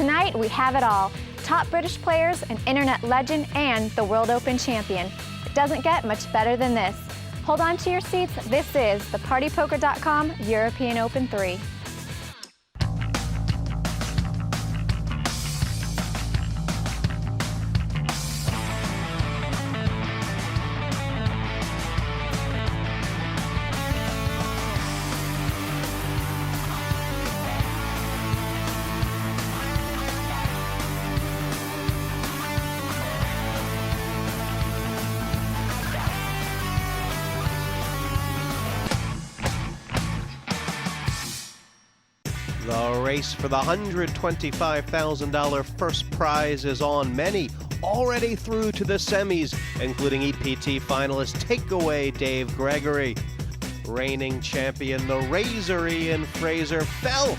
Tonight, we have it all. Top British players, an internet legend, and the World Open champion. It doesn't get much better than this. Hold on to your seats. This is the PartyPoker.com European Open 3. The race for the $125,000 first prize is on. Many already through to the semis, including EPT finalist Takeaway Dave Gregory. Reigning champion, the Razor Ian Fraser, fell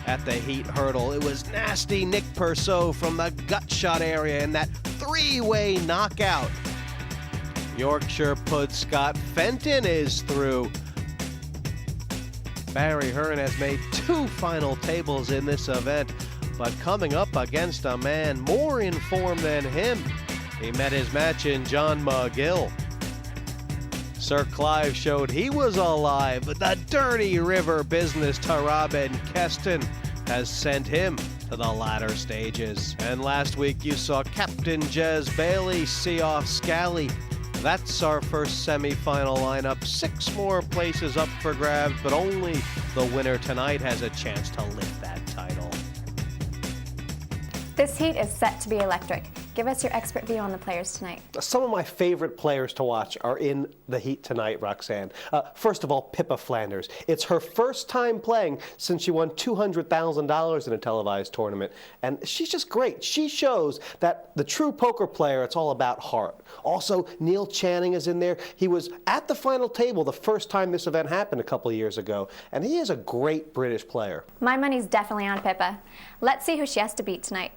at the heat hurdle. It was nasty Nick Purcell from the gut shot area in that three-way knockout. Yorkshire Pud Scott Fenton is through. Barry Hearn has made 2 final tables in this event, but coming up against a man more in form than him. He met his match in John McGill. Sir Clive showed he was alive, but the dirty river business to Robin Keston has sent him to the latter stages. And last week you saw Captain Jez Bailey see off Scally. That's our first semi-final lineup. 6 more places up for grabs, but only the winner tonight has a chance to lift that title. This heat is set to be electric. Give us your expert view on the players tonight. Some of my favorite players to watch are in the heat tonight, Roxanne. First of all, Pippa Flanders. It's her first time playing since she won $200,000 in a televised tournament. And she's just great. She shows that the true poker player, it's all about heart. Also, Neil Channing is in there. He was at the final table the first time this event happened a couple of years ago. And he is a great British player. My money's definitely on Pippa. Let's see who she has to beat tonight.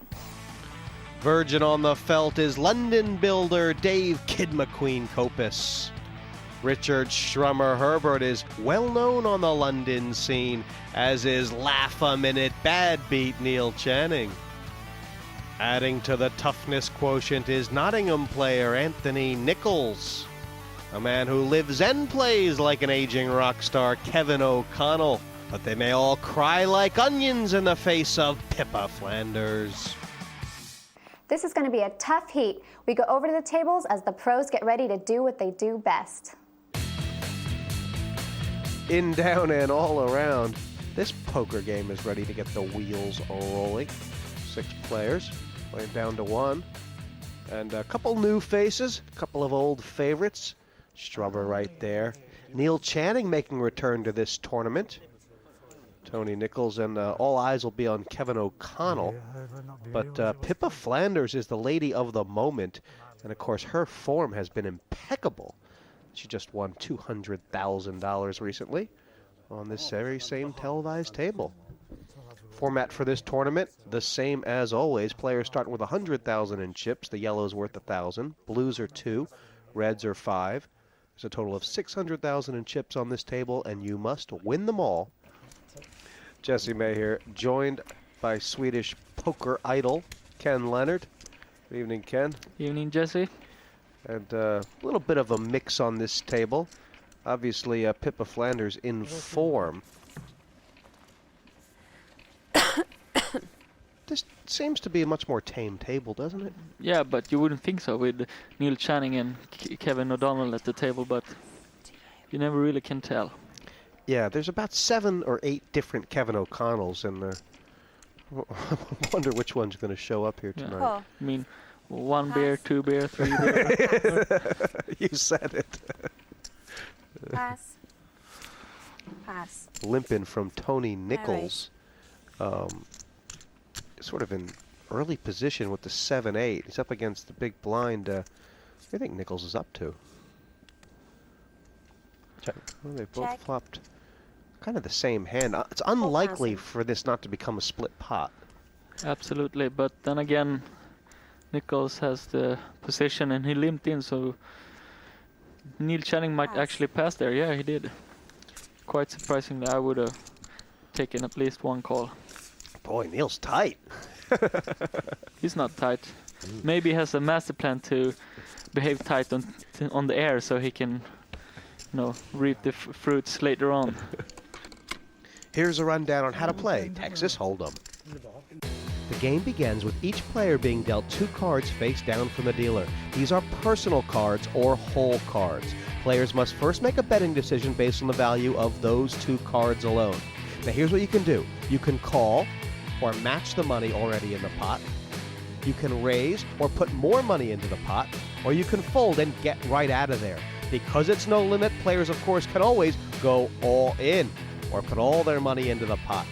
Virgin on the felt is London builder Dave Kid McQueen Copus. Richard Strummer Herbert is well known on the London scene, as is Laugh-A-Minute Bad Beat Neil Channing. Adding to the toughness quotient is Nottingham player Anthony Nicholls, a man who lives and plays like an aging rock star Kevin O'Connell, but they may all cry like onions in the face of Pippa Flanders. This is going to be a tough heat. We go over to the tables as the pros get ready to do what they do best. In, down, and all around, this poker game is ready to get the wheels rolling. 6 players, playing down to 1. And a couple new faces, a couple of old favorites. Strummer right there. Neil Channing making a return to this tournament. Tony Nicholls, and all eyes will be on Kevin O'Connell. But Pippa Flanders is the lady of the moment, and of course her form has been impeccable. She just won $200,000 recently on this very same televised table. Format for this tournament, the same as always. Players starting with 100,000 in chips. The yellows worth 1,000. Blues are 2. Reds are 5. There's a total of 600,000 in chips on this table, and you must win them all. Jesse May here, joined by Swedish poker idol Ken Leonard. Good evening, Ken. Evening, Jesse. And a little bit of a mix on this table. Obviously, Pippa Flanders in form. This seems to be a much more tame table, doesn't it? Yeah, but you wouldn't think so with Neil Channing and Kevin O'Donnell at the table, but you never really can tell. Yeah, there's about 7 or 8 different Kevin O'Connells, and I wonder which one's going to show up here tonight. Yeah. I mean, 1 beer, 2 beer, 3 beer. You said it. Pass. Pass. Limping from Tony Nicholls. Sort of in early position with the 7-8. He's up against the big blind. What do you think Nicholls is up to? Check. Well, they both flopped kind of the same hand. It's unlikely for this not to become a split pot. Absolutely, but then again, Nicholls has the position and he limped in, so Neil Channing might actually pass there. Yeah, he did. Quite surprisingly, I would have taken at least 1 call. Boy, Neil's tight. He's not tight. Maybe he has a master plan to behave tight on the air so he can, reap the fruits later on. Here's a rundown on how to play Texas Hold'em. The game begins with each player being dealt 2 cards face down from the dealer. These are personal cards or whole cards. Players must first make a betting decision based on the value of those 2 cards alone. Now here's what you can do. You can call or match the money already in the pot. You can raise or put more money into the pot, or you can fold and get right out of there. Because it's no limit, players of course can always go all in or put all their money into the pot.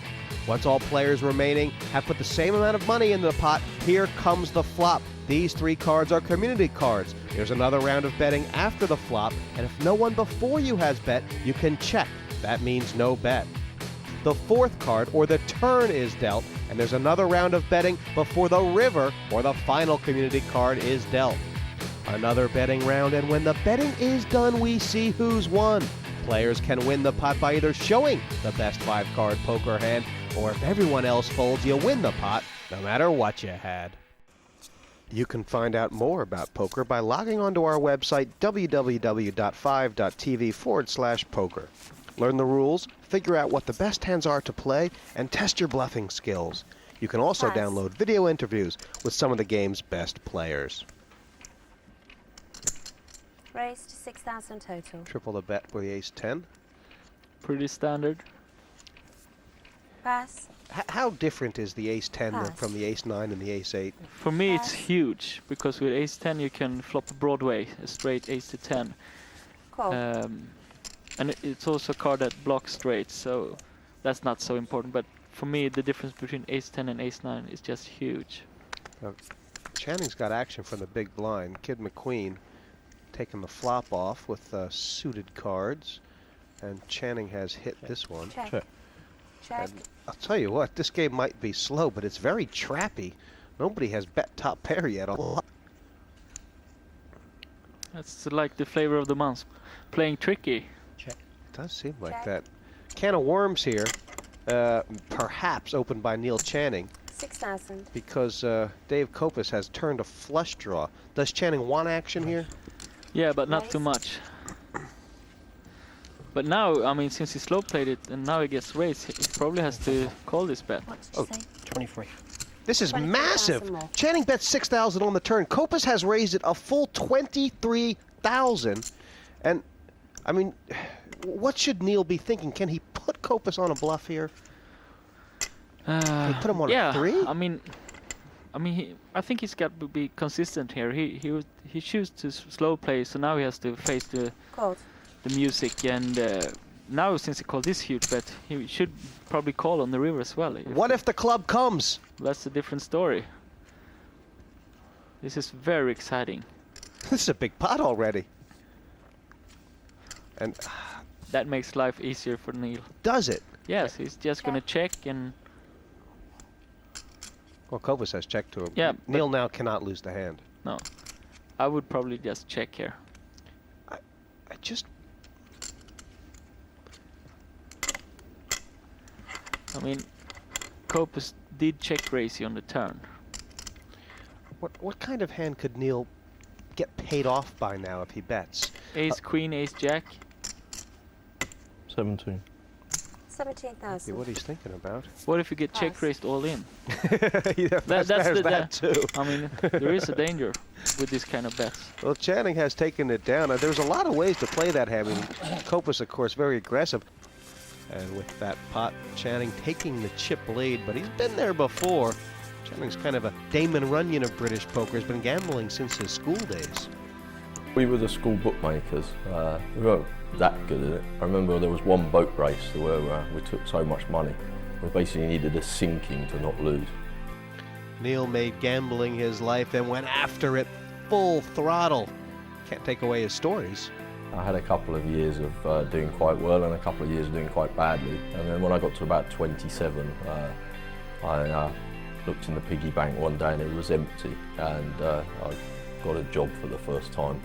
Once all players remaining have put the same amount of money into the pot, here comes the flop. These 3 cards are community cards. There's another round of betting after the flop, and if no one before you has bet, you can check. That means no bet. The 4th card, or the turn, is dealt, and there's another round of betting before the river, or the final community card, is dealt. Another betting round, and when the betting is done, we see who's won. Players can win the pot by either showing the best 5-card poker hand, or if everyone else folds, you win the pot, no matter what you had. You can find out more about poker by logging onto our website, www.5.tv/poker. Learn the rules, figure out what the best hands are to play, and test your bluffing skills. You can also Pass. download video interviews with some of the game's best players. Raised 6,000 total. Triple the bet for the ace-10. Pretty standard. Pass. How different is the ace-10 Pass. from the ace-9 and the ace-8? For me, it's Pass. huge because with ace-10 you can flop Broadway, a straight ace to 10. Call. And it's also a card that blocks straight, so that's not so important. But for me, the difference between ace-10 and ace-9 is just huge. Channing's got action from the big blind. Kid McQueen taking the flop off with suited cards, and Channing has hit this one. Check. Check. Check. And I'll tell you what, this game might be slow, but it's very trappy. Nobody has bet top pair yet. That's like the flavor of the month. Playing tricky. It does seem like Check. that. Can of worms here, perhaps opened by Neil Channing, 6,000. because Dave Copus has turned a flush draw. Does Channing want action here? Yeah, but not too Raise. much. But now, I mean, since he slow played it and now he gets raised, he probably has to call this bet. What did you say? 23. This is 23,000 massive. more. Channing bets 6,000 on the turn. Copus has raised it a full 23,000. And, I mean, what should Neil be thinking? Can he put Copus on a bluff here? Can he put him on Yeah, a 3? I think he's got to be consistent here. He chooses to slow play, so now he has to face the Called. music, and now since he called this huge bet, he should probably call on the river as well. What if the club comes? That's a different story. This is very exciting. This is a big pot already. And That makes life easier for Neil. does it? Yes, he's just gonna check and Well, Copus has checked to him. Yeah, Neil now cannot lose the hand. no. I would probably just check here. I just... I mean, Copus did check raise you on the turn. What kind of hand could Neil get paid off by now if he bets? Ace, queen, ace, jack. 17. 17,000. See what he's thinking about. What if you get check Pass. raised all in? Yeah, That's there's the that too. I mean, there is a danger with this kind of bets. Well, Channing has taken it down. There's a lot of ways to play that hand. I mean, Copus, of course, very aggressive. And with that pot, Channing taking the chip lead, but he's been there before. Channing's kind of a Damon Runyon of British poker. He's been gambling since his school days. We were the school bookmakers. We weren't that good at it. I remember there was one boat race where we took so much money. We basically needed a sinking to not lose. Neil made gambling his life and went after it full throttle. Can't take away his stories. I had a couple of years of doing quite well and a couple of years of doing quite badly. And then when I got to about 27, I looked in the piggy bank one day and it was empty. And I got a job for the first time.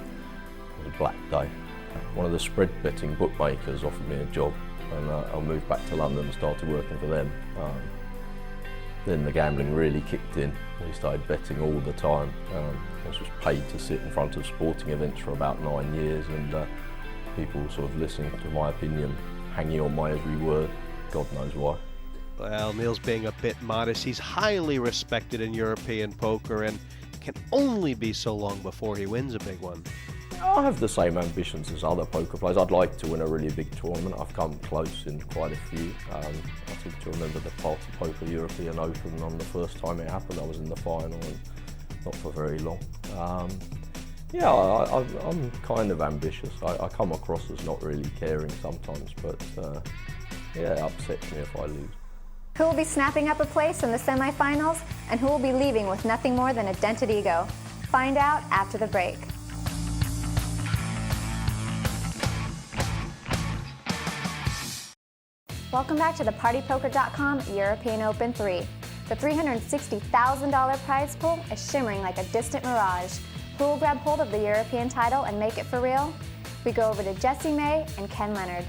It was a black day. One of the spread betting bookmakers offered me a job, and I moved back to London and started working for them. then the gambling really kicked in. We started betting all the time. I was just paid to sit in front of sporting events for about 9 years, and people sort of listening to my opinion, hanging on my every word. God knows why. Well, Neil's being a bit modest. He's highly respected in European poker and can only be so long before he wins a big one. I have the same ambitions as other poker players. I'd like to win a really big tournament. I've come close in quite a few. I seem to remember the PartyPoker European Open on the first time it happened. I was in the final and not for very long. Yeah, I'm kind of ambitious. I come across as not really caring sometimes, but yeah, it upsets me if I lose. Who will be snapping up a place in the semifinals, and who will be leaving with nothing more than a dented ego? Find out after the break. Welcome back to the PartyPoker.com European Open 3. The $360,000 prize pool is shimmering like a distant mirage. Who will grab hold of the European title and make it for real? We go over to Jesse May and Ken Leonard.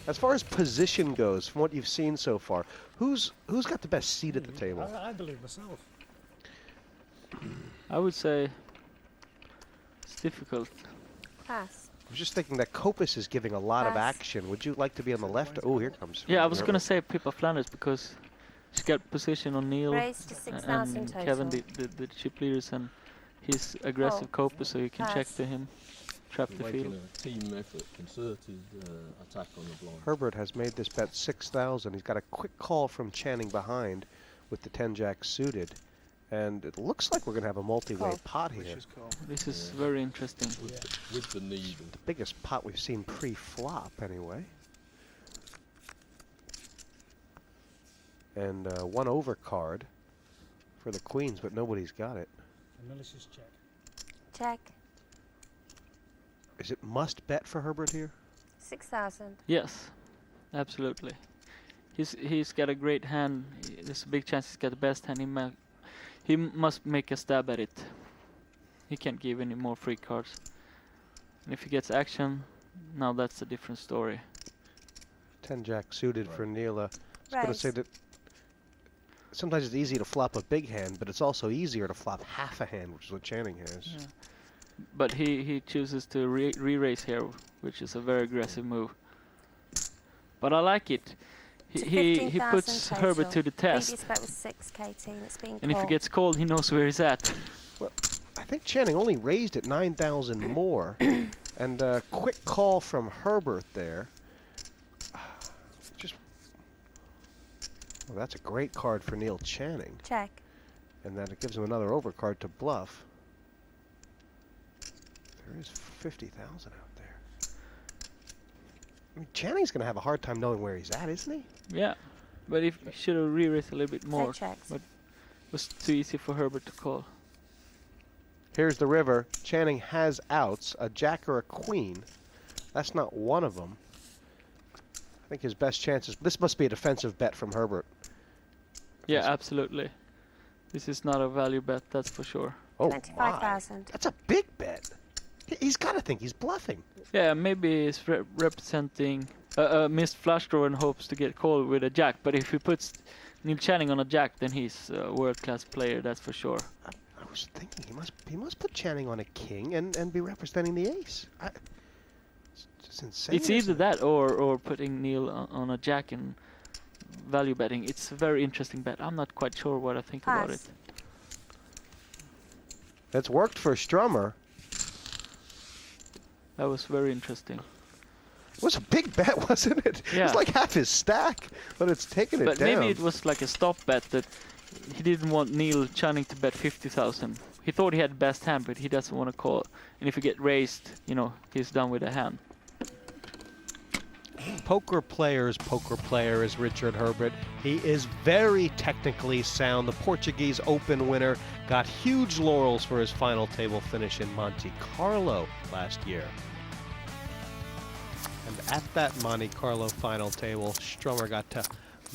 As far as position goes, from what you've seen so far, who's got the best seat at the table? I believe myself. I would say it's difficult. Pass. I was just thinking that Copus is giving a lot of Pass. action. Would you like to be on the left? Oh, here comes. Yeah, I was Herbert. gonna say Pippa Flanders because she got position on Neil Raise to 6,000 and total. Kevin, the chip leaders, and he's aggressive Copus, so you can check Pass. to him, trap the field. a team effort, concerted attack on the blind. Herbert has made this bet 6,000. He's got a quick call from Channing behind with the 10-jack suited. And it looks like we're going to have a multi-way Call. pot here. This is very interesting. With the need. The biggest pot we've seen pre-flop, anyway. And one overcard for the queens, but nobody's got it. Analysis check. Check. Is it must bet for Herbert here? 6,000. Yes, absolutely. He's got a great hand. There's a big chance he's got the best hand. He must make a stab at it. He can't give any more free cards. And if he gets action, now that's a different story. 10-jack suited for Neil. I was going to Raise. say that sometimes it's easy to flop a big hand, but it's also easier to flop half a hand, which is what Channing has. Yeah. But he chooses to re-raise here, which is a very aggressive move. But I like it. He puts Herbert to the test. Previous bet was 6K team. It's being And if he called. gets called, he knows where he's at. Well, I think Channing only raised at 9,000 more. And a quick call from Herbert there. Well, that's a great card for Neil Channing. Check. And then it gives him another overcard to bluff. There is 50,000 out there. I mean, Channing's going to have a hard time knowing where he's at, isn't he? Yeah, but if he should have re-raised a little bit more. Checks. But it was too easy for Herbert to call. Here's the river. Channing has outs, a jack or a queen. That's not one of them. I think his best chances. This must be a defensive bet from Herbert. Yeah, absolutely. This is not a value bet, that's for sure. Oh, 25,000. That's a big bet. He's got to think he's bluffing. Yeah, maybe he's representing a missed flush draw and hopes to get called with a jack. But if he puts Neil Channing on a jack, then he's a world-class player, that's for sure. I was thinking he must put Channing on a king and be representing the ace. It's just insane. It's either that or putting Neil on a jack and value betting. It's a very interesting bet. I'm not quite sure what I think about it. Pass. It's worked for Strummer. That was very interesting. It was a big bet, wasn't it? Yeah. It's like half his stack, but it's taken it But down. maybe it was like a stop bet that he didn't want Neil Channing to bet 50,000. He thought he had the best hand, but he doesn't want to call. And if he get raised, he's done with the hand. Poker player is Richard Herbert. He is very technically sound. The Portuguese Open winner got huge laurels for his final table finish in Monte Carlo last year. And at that Monte Carlo final table, Strummer got to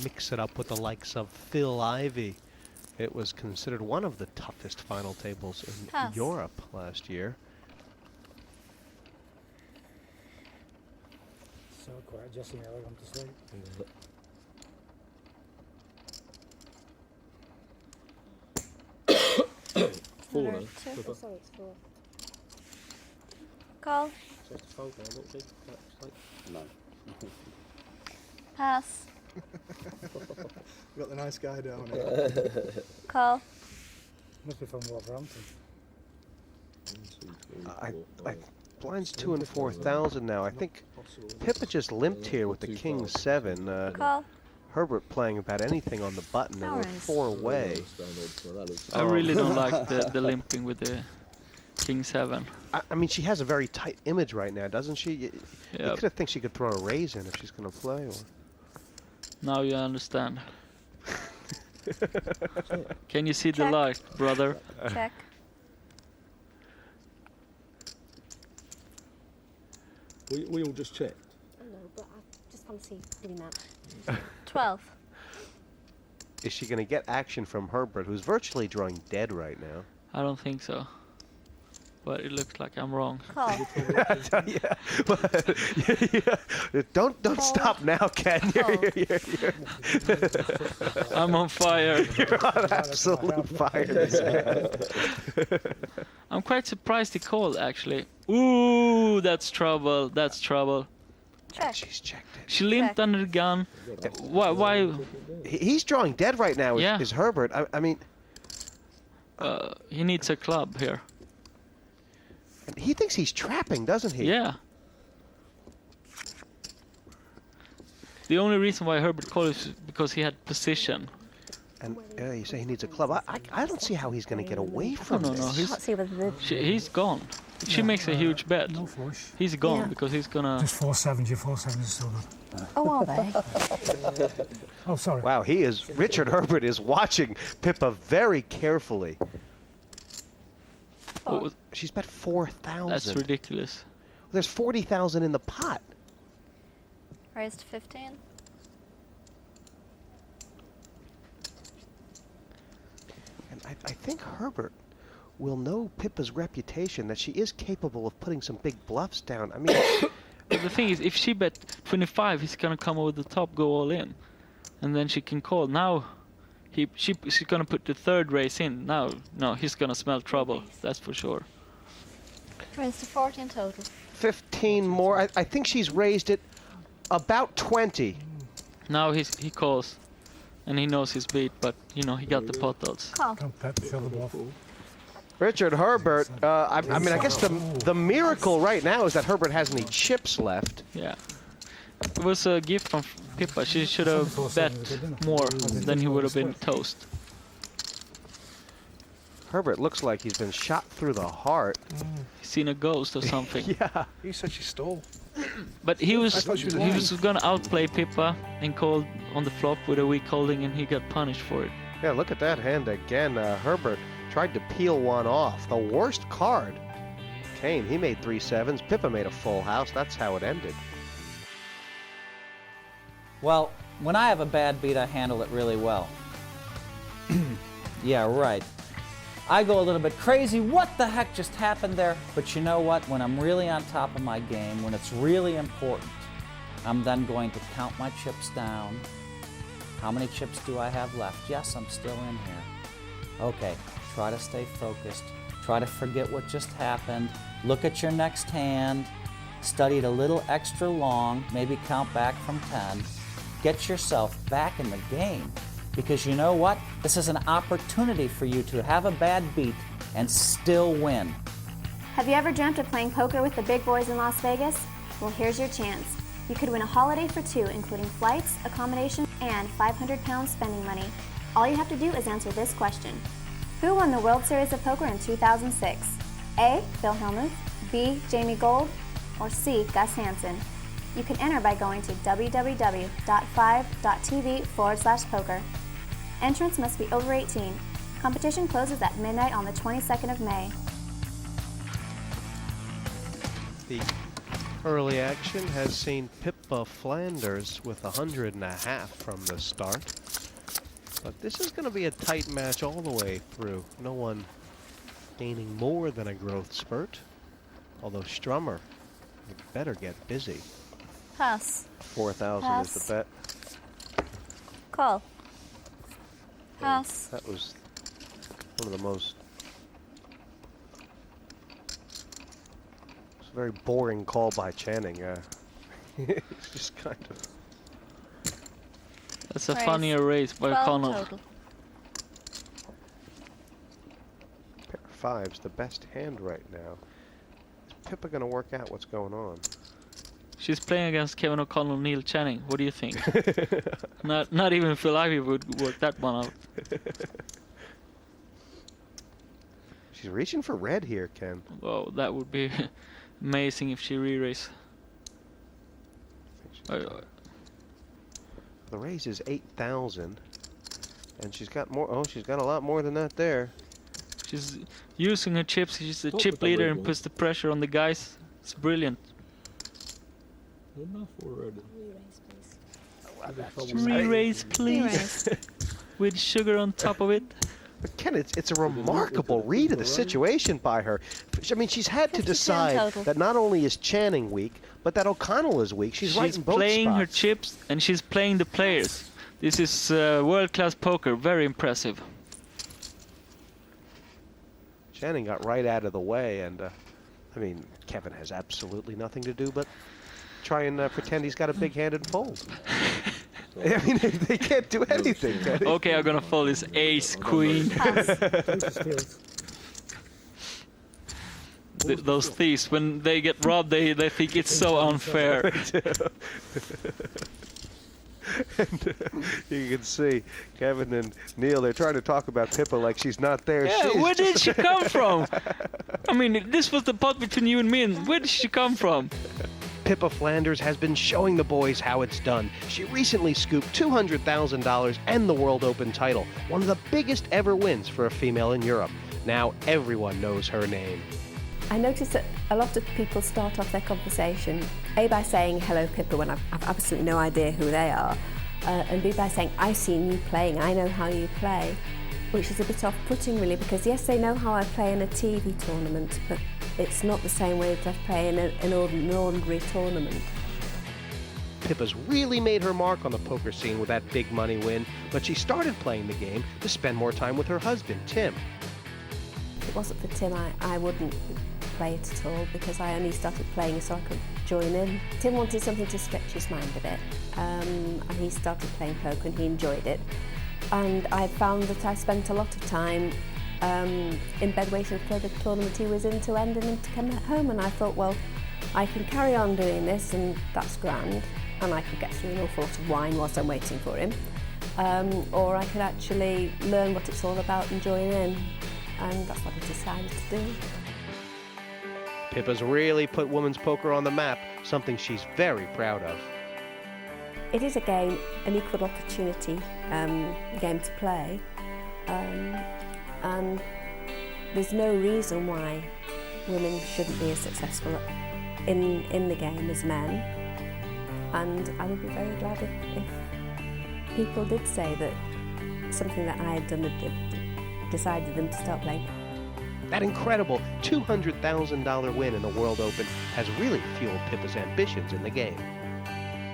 mix it up with the likes of Phil Ivey. It was considered one of the toughest final tables in Pass. Europe last year. So quiet, Jesse, now I want to sleep. No, no, two. Oh, sorry, it's 4. Call. No. Pass. We've got the nice guy down here. Call. Must be from Wolverhampton. Blinds 2 and 4,000 now. I think Pippa just limped here with the king 7. Call. Herbert playing about anything on the button, and we're 4 away. I really don't like the limping with the king 7. I mean, she has a very tight image right now, doesn't she? You Yeah. could have think she could throw a raise in if she's going to play. Or... Now you understand. Can you see the Check. light, brother? Check. We all just checked. I know, but I just want to see the amount. 12. Is she going to get action from Herbert, who's virtually drawing dead right now? I don't think so. But it looks like I'm wrong. Call. Yeah. Don't stop now, Ken. You're I'm on fire. on absolute fire. This man. I'm quite surprised he called, actually. Ooh, that's trouble. That's trouble. Check. She's checked it. She limped Check. under the gun. Why? He's drawing dead right now. Yeah. Is Herbert? I mean, He needs a club here. he thinks he's trapping, doesn't he? Yeah. The only reason why Herbert called is because he had position. And you say he needs a club. I don't see how he's going to get away from no, this. no. Can't see whether the He's gone. She makes a huge bet. No flush. He's gone Yeah. because he's gonna. Just 4-7s. Your 4-7s are still good. Oh, are they? Oh, sorry. Wow, Richard Herbert is watching Pippa very carefully. What was- She's bet 4,000. That's ridiculous. There's 40,000 in the pot. Raised to 15. And I think Herbert will know Pippa's reputation, that she is capable of putting some big bluffs down. I mean, But the thing is, if she bet 25, he's gonna come over the top, go all in, and then she can call. Now, she's gonna put the third raise in. Now, no, he's gonna smell trouble. That's for sure. Raised to 14 total. 15 more. I think she's raised it about 20. Now he calls, and he knows his beat, but you know he got the pot odds. Call. Come, Pep, fill the bluff. Richard Herbert, I mean, I guess the miracle right now is that Herbert has any chips left. Yeah. It was a gift from Pippa. She should have bet more, then he would have been toast. Herbert looks like he's been shot through the heart. He's seen a ghost or something. Yeah. You said she stole. But he was thought she was gonna outplay Pippa and called on the flop with a weak holding, and he got punished for it. Yeah, look at that hand again. Herbert tried to peel one off. The worst card. Kane, he made 3 sevens. Pippa made a full house. That's how it ended. Well, when I have a bad beat, I handle it really well. Yeah, right. I go a little bit crazy. What the heck just happened there? But you know what? When I'm really on top of my game, when it's really important, I'm then going to count my chips down. How many chips do I have left? Yes, I'm still in here. Okay, try to stay focused. Try to forget what just happened. Look at your next hand. Study it a little extra long. Maybe count back from 10. Get yourself back in the game. Because you know what? This is an opportunity for you to have a bad beat and still win. Have you ever dreamt of playing poker with the big boys in Las Vegas? Well, here's your chance. You could win a holiday for 2, including flights, accommodation, and £500 spending money. All you have to do is answer this question. Who won the World Series of Poker in 2006? A. Phil Hellmuth, B. Jamie Gold, or C. Gus Hansen? You can enter by going to www.5.tv/poker. Entrance must be over 18. Competition closes at midnight on the 22nd of May. The early action has seen Pippa Flanders with 100.5 from the start. But this is going to be a tight match all the way through. No one gaining more than a growth spurt. Although Strummer would better get busy. Pass. 4,000 is the bet. Call. Pass. That was one of the most It's a very boring call by Channing. It's just kind of... That's a Raise. funnier race by 12 Connell. total. Pair of fives, the best hand right now. Is Pippa going to work out what's going on? She's playing against Kevin O'Connell, Neil Channing. What do you think? Not even Phil Ivey would work that one out. She's reaching for red here, Ken. Well, that would be amazing if she re-raise. The raise is 8,000, and she's got more. Oh, she's got a lot more than that there. She's using her chips. She's the Talk chip with the leader red and one. puts the pressure on the guys. It's brilliant. Enough already. Re-raise, please. Re-raise, please. Re-raise. With sugar on top of it. But Ken, it's a remarkable read of the situation by her. I mean, she's had to 52 decide total. that not only is Channing weak, but that O'Connell is weak. She's right in both playing her spots. chips and she's playing the players. This is world-class poker. Very impressive. Channing got right out of the way, and I mean, Kevin has absolutely nothing to do but try and pretend he's got a big hand and fold. I mean, they can't do anything. Can they? Okay, I'm gonna fold this ace, queen. Those thieves, when they get robbed, they think it's so unfair. And, you can see Kevin and Neil, they're trying to talk about Pippa like she's not there. Yeah, She's where did just- she come from? I mean, this was the pot between you and me, and where did she come from? Pippa Flanders has been showing the boys how it's done. She recently scooped $200,000 and the World Open title, one of the biggest ever wins for a female in Europe. Now everyone knows her name. I noticed that a lot of people start off their conversation A by saying hello Pippa when I've absolutely no idea who they are, and B by saying I've seen you playing, I know how you play, which is a bit off-putting really, because yes, they know how I play in a TV tournament, but it's not the same way that I play in an ordinary tournament. Pippa's really made her mark on the poker scene with that big money win, but she started playing the game to spend more time with her husband, Tim. If it wasn't for Tim, I wouldn't play it at all, because I only started playing so I could join in. Tim wanted something to stretch his mind a bit, and he started playing poker and he enjoyed it. And I found that I spent a lot of time in bed waiting for the tournament he was in to end and him to come home, and I thought, well, I can carry on doing this and that's grand, and I could get through an awful lot of wine whilst I'm waiting for him, or I could actually learn what it's all about and join in, and that's what I decided to do. Pippa's really put women's poker on the map, something she's very proud of. It is a game, an equal opportunity game to play, and there's no reason why women shouldn't be as successful in the game as men, and I would be very glad if people did say that something that I had done had decided them to start playing. That incredible $200,000 win in the World Open has really fueled Pippa's ambitions in the game.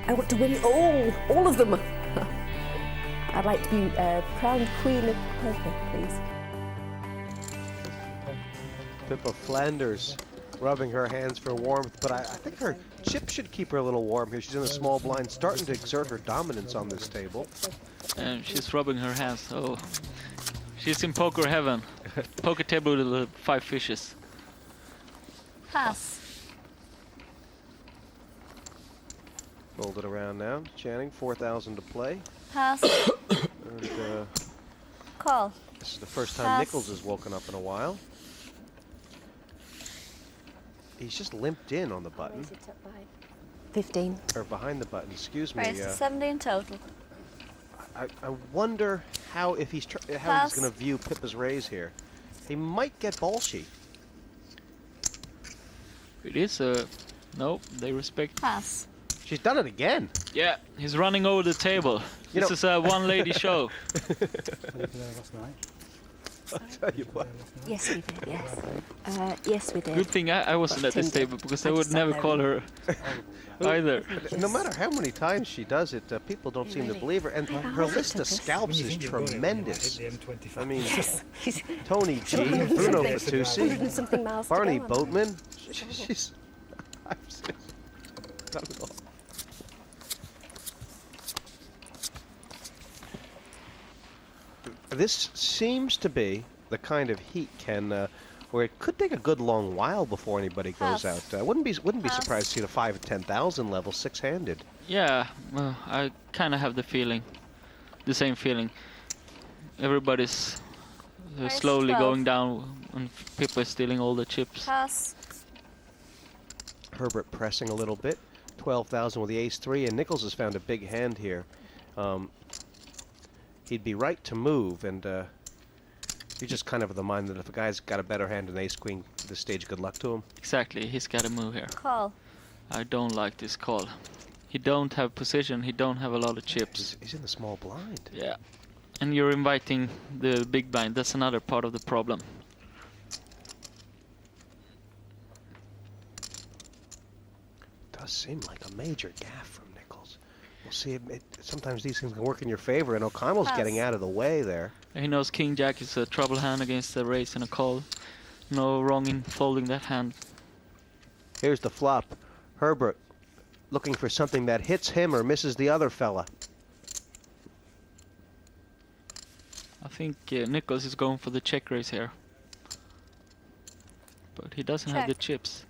I want to win all of them. I'd like to be crowned Queen of Poker, please. Pippa Flanders rubbing her hands for warmth, but I think her chip should keep her a little warm here. She's in a small blind, starting to exert her dominance on this table. And she's rubbing her hands. Oh, she's in poker heaven. Poker table with the 5 fishes. Pass. Fold it around now. Channing, 4,000 to play. Pass. And, Call. this is the first time Pass. Nicholls has woken up in a while. He's just limped in on the button, Raise it up by 15. or behind the button, excuse me. Raise to 17 total. I wonder how if he's how Pass. he's going to view Pippa's raise here. He might get ballsy. It is a... No, they respect. Pass. She's done it again. Yeah, he's running over the table. You This know- is a one-lady show. I'll tell you what. Yes, we did, yes. Yes, we did. Good thing I wasn't at this Tinder. table, because I I would just sat never there call her either. No matter how many times she does it, people don't seem to Really? believe her. And her list of scalps is tremendous. I mean, Tony G, Bruno something. 100 Fatusi, and something miles to Barney go on. Boatman. She's 5-6. Not at all. This seems to be the kind of heat, Ken, where it could take a good long while before anybody goes out. Wouldn't be surprised to see the 5 at 10,000 level six-handed. Yeah, I kind of have the same feeling. Everybody's slowly going down, and Pippa is stealing all the chips. Pass. Herbert pressing a little bit. 12,000 with the ace-3, and Nicholls has found a big hand here. He'd be right to move, and you're just kind of of the mind that if a guy's got a better hand than ace-queen at this stage, good luck to him. Exactly, he's got to move here. Call. I don't like this call. He don't have position, he don't have a lot of chips. He's in the small blind. Yeah, and you're inviting the big blind. That's another part of the problem. Does seem like a major gaffe from Nicholls. We'll see. Sometimes these things can work in your favor, and O'Connell's getting out of the way there. He knows King Jack is a trouble hand against a raise and a call. No wrong in folding that hand. Here's the flop. Herbert looking for something that hits him or misses the other fella. I think Nicholls is going for the check raise here. But he doesn't have the chips.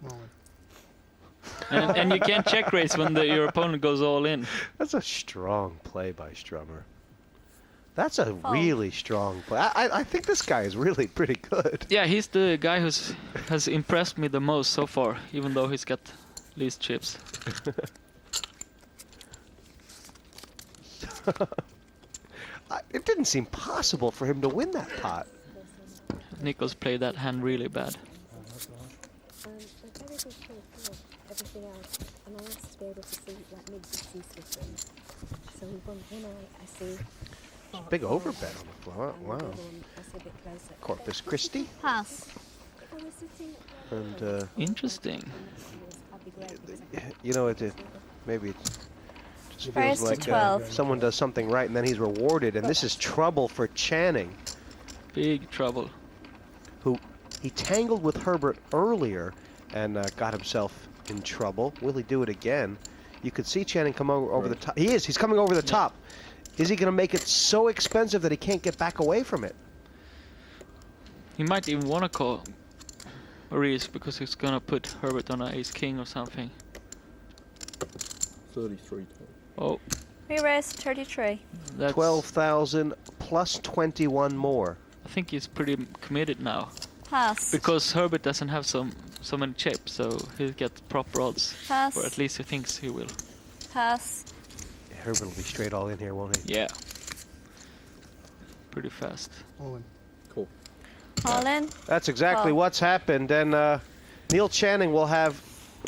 And you can't check raise when your opponent goes all in. That's a strong play by Strummer. That's a really strong play. I think this guy is really pretty good. Yeah, he's the guy has impressed me the most so far, even though he's got least chips. It didn't seem possible for him to win that pot. Nicholls played that hand really bad. Everything else, and I asked to be able to see like mid-60s with them. So when I see Big overbet on the floor. Wow. Corpus Christi. Pass. And interesting. You know, maybe it just feels Raise to like 12. someone does something right and then he's rewarded, and this is trouble for Channing. Big trouble. Who he tangled with Herbert earlier and got himself in trouble. Will he do it again? You could see Channing come over the top. He is. He's coming over the top. Is he going to make it so expensive that he can't get back away from it? He might even want to call Maurice because he's going to put Herbert on an ace-king or something. 33. Oh. We raised 33. That's 12,000 plus 21 more. I think he's pretty committed now. Pass. Because Herbert doesn't have so many chips, so he'll get proper odds. Pass. Or at least he thinks he will. Pass. Herbert will be straight all in here, won't he? Yeah. Pretty fast. All in. Cool. All in. That's exactly Call. what's happened, and Neil Channing will have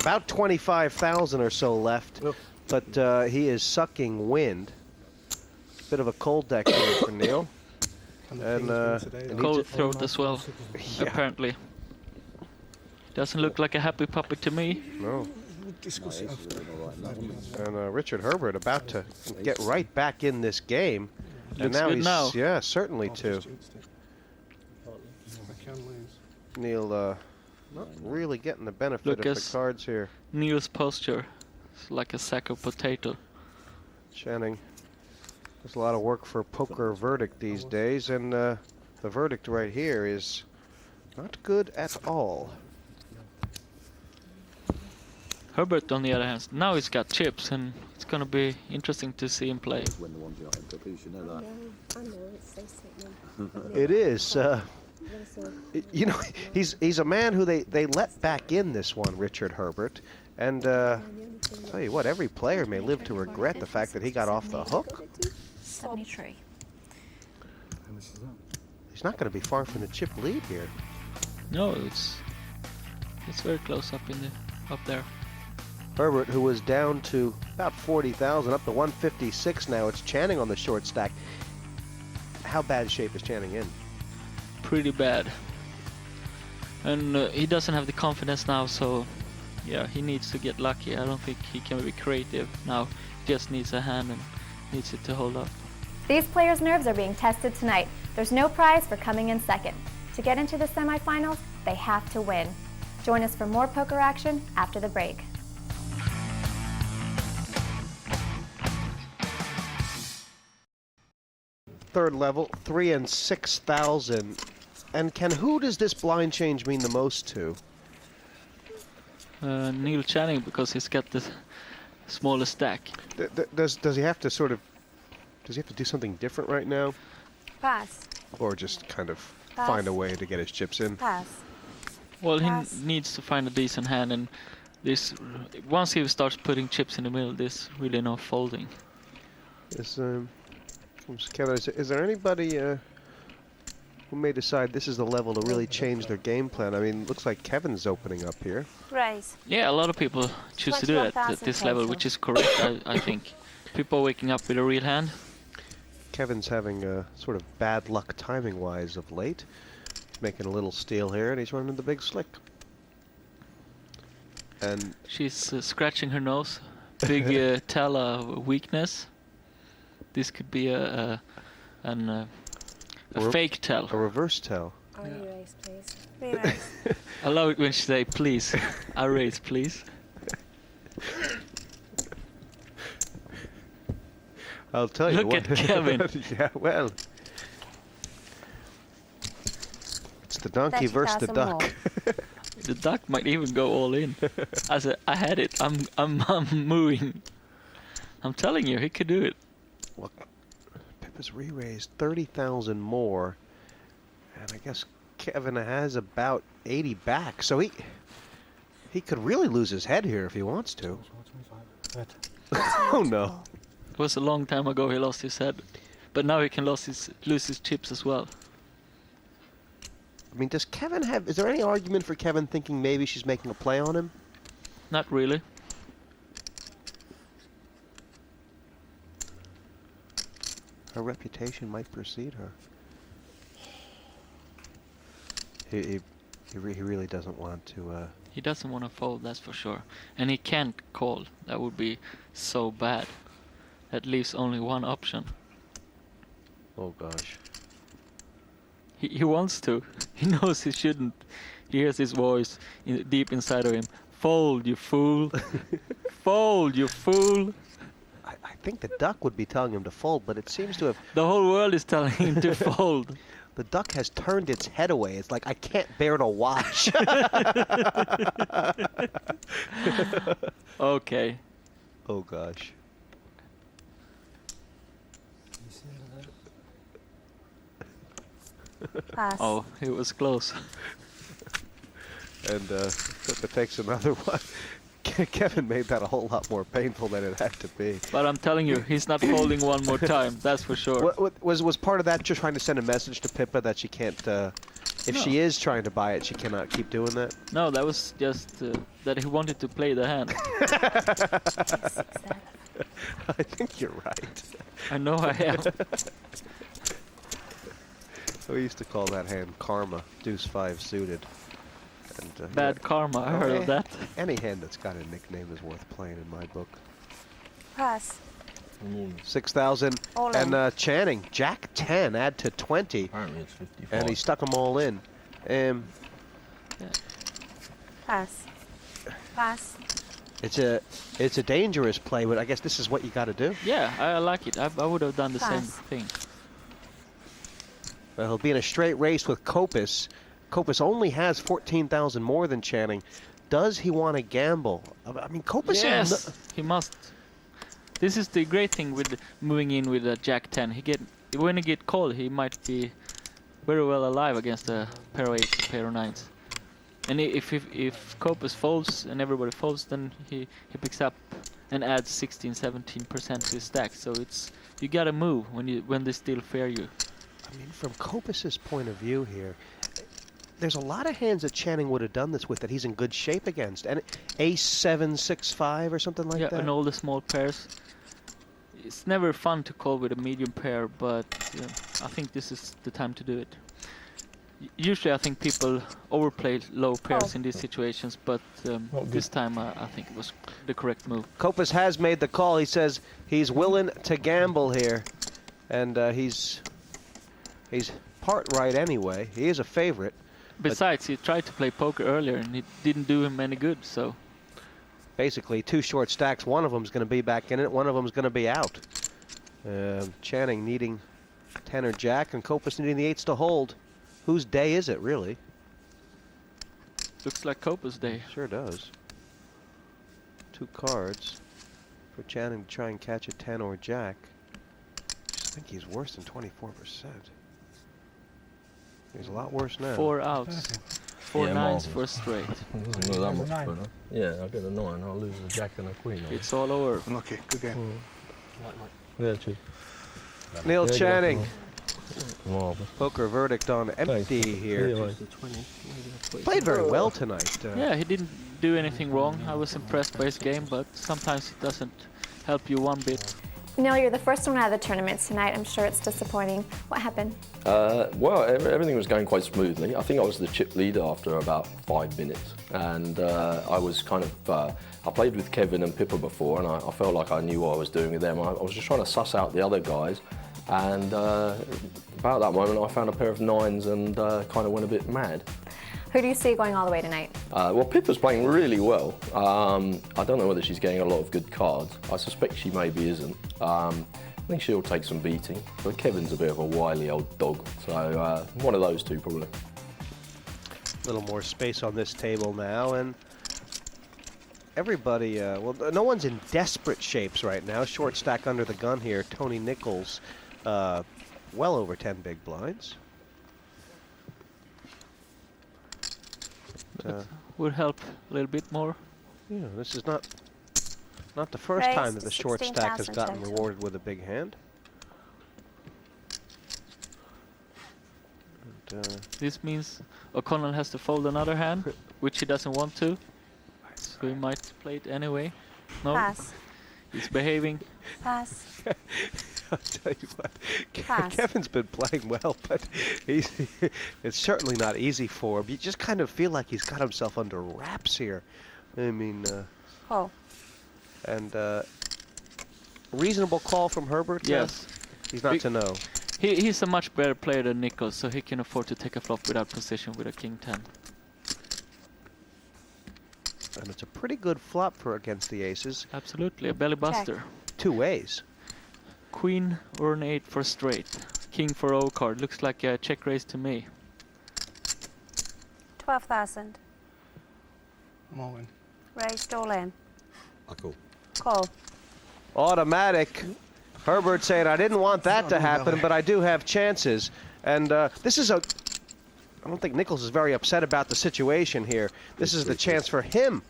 about 25,000 or so left, but he is sucking wind. Bit of a cold deck here for Neil. And cold throat as well, apparently. Doesn't look like a happy puppy to me. No. Discuss it after. And Richard Herbert about to get right back in this game. And Looks now good he's, now. yeah, certainly too. I can lose. Neil not really getting the benefit Look of the as- cards here. Neil's posture is like a sack of potato. Channing. There's a lot of work for poker verdict these days, and the verdict right here is not good at all. Herbert, on the other hand, now he's got chips, and it's going to be interesting to see him play. When the ones you like, Copus, you know that. I know, it's so sickening. It is. You know, he's a man who they let back in this one, Richard Herbert, and tell you what, every player may live to regret the fact that he got off the hook. 73. He's not going to be far from the chip lead here. No, it's very close up there. Herbert, who was down to about 40,000, up to 156 now. It's Channing on the short stack. How bad shape is Channing in? Pretty bad. And he doesn't have the confidence now, so yeah, he needs to get lucky. I don't think he can be creative now. Just needs a hand and needs it to hold up. These players' nerves are being tested tonight. There's no prize for coming in second. To get into the semifinals, they have to win. Join us for more poker action after the break. third level, 3 and 6,000. And who does this blind change mean the most to? Neil Channing, because he's got the smallest stack. Does he have to sort of? Does he have to do something different right now, Pass. or just kind of Pass. find a way to get his chips in? Pass. Well, Pass. he needs to find a decent hand, and this once he starts putting chips in the middle, this really not folding. Kevin, is there anybody who may decide this is the level to really change their game plan? I mean, looks like Kevin's opening up here. Raise. Yeah, a lot of people choose to do that at this level, which is correct, I think. People waking up with a real hand. Kevin's having sort of bad luck timing-wise of late. He's making a little steal here, and he's running the big slick. And She's scratching her nose. Big tell of weakness. This could be a fake tell. a reverse tell. Oh, you raise, please. Re-raise. I love it when she say, please. I raise, please. I'll tell you Look what. at Kevin. Yeah, well. It's the donkey versus the 30,000 duck. more. The duck might even go all in. I said, I had it. I'm moving. I'm telling you, he could do it. Well, Pippa's re-raised 30,000 more, and I guess Kevin has about 80 back, so he could really lose his head here if he wants to. Oh no! It was a long time ago he lost his head, but now he can lose his chips as well. I mean, does Kevin have? Is there any argument for Kevin thinking maybe she's making a play on him? Not really. Her reputation might precede her. He really doesn't want to. He doesn't want to fold, that's for sure. And he can't call. That would be so bad. That leaves only one option. Oh gosh. He wants to. He knows he shouldn't. He hears his voice deep inside of him. Fold, you fool. Fold, you fool. I think the duck would be telling him to fold, but it seems to have. The whole world is telling him to fold. The duck has turned its head away. It's like, I can't bear to watch. Okay. Oh gosh. Pass. Oh, it was close. And Pippa takes another one. Kevin made that a whole lot more painful than it had to be. But I'm telling you, he's not folding one more time. That's for sure. Was part of that just trying to send a message to Pippa that she can't, if No. she is trying to buy it, she cannot keep doing that? No, that was just that he wanted to play the hand. I think you're right. I know I am. We used to call that hand Karma, deuce 5 suited. And, Bad karma, I heard of that. Any hand that's got a nickname is worth playing in my book. Pass. 6,000. All in. And Channing, Jack 10, add to 20. Apparently it's 55. And he stuck them all in. Pass. Pass. It's a dangerous play, but I guess this is what you got to do. Yeah, I like it. I would have done the same Pass. thing. Well, he'll be in a straight race with Copus. Copus only has 14,000 more than Channing. Does he want to gamble? I mean, Copus. Yes, he must. This is the great thing with moving in with a Jack 10. When he get called, he might be very well alive against a pair of 8s, pair of 9s. And if Copus folds and everybody folds, then he picks up and adds 16-17% to his stack. So you gotta move when they still fair you. I mean, from Copus's point of view here, there's a lot of hands that Channing would have done this with that he's in good shape against. And ace 7, 6, 5 or something like Yeah, that. and all the small pairs. It's never fun to call with a medium pair, but I think this is the time to do it. Usually I think people overplay low pairs in these situations, but this time I think it was the correct move. Copus has made the call. He says he's willing to gamble here. And he's part right anyway. He is a favorite. Besides, he tried to play poker earlier and it didn't do him any good, so... Basically, 2 short stacks. One of them's going to be back in it. One of them's going to be out. Channing needing 10 or jack, and Copus needing the 8s to hold. Whose day is it, really? Looks like Copus' day. Sure does. 2 cards for Channing to try and catch a 10 or jack. I just think he's worse than 24%. He's a lot worse now. 4 outs. 4 nines for a straight. Not that much better. Yeah, I get a 9. I'll lose a jack and a queen. It's all over. Unlucky. Good game. Yeah, cheers. Neil Channing. Marvellous. Poker verdict on empty here. Yeah, Played very well tonight. Yeah, he didn't do anything wrong. I was impressed by his game, but sometimes it doesn't help you one bit. Neil, you're the first one out of the tournament tonight. I'm sure it's disappointing. What happened? Well, everything was going quite smoothly. I think I was the chip leader after about 5 minutes. And I was kind of, I played with Kevin and Pippa before, and I felt like I knew what I was doing with them. I was just trying to suss out the other guys. And about that moment, I found a pair of 9s and kind of went a bit mad. Who do you see going all the way tonight? Well, Pippa's playing really well. I don't know whether she's getting a lot of good cards. I suspect she maybe isn't. I think she'll take some beating. But Kevin's a bit of a wily old dog, so one of those two probably. A little more space on this table now, and everybody, well, no one's in desperate shapes right now. Short stack under the gun here. Tony Nicholls, well over 10 big blinds. Would help a little bit more. Yeah, this is not the first time that the short stack has gotten rewarded with a big hand. And, This means O'Connell has to fold another hand, which he doesn't want to. So he might play it anyway. No, Pass. he's behaving. Pass. I'll tell you what, Pass. Kevin's been playing well, but it's certainly not easy for him. You just kind of feel like he's got himself under wraps here. I mean, Call. and reasonable call from Herbert? Yes. He's not to know. He's a much better player than Nicholls, so he can afford to take a flop without position with a king 10. And it's a pretty good flop for against the aces. Absolutely, a belly buster. 2 ways. Queen or an 8 for straight. King for O card. Looks like a check raise to me. 12,000. I'm all in. Raised all in. I call. Call. Automatic. Herbert saying, I didn't want that to happen, but I do have chances. And this is a... I don't think Nicholls is very upset about the situation here. This is the chance for him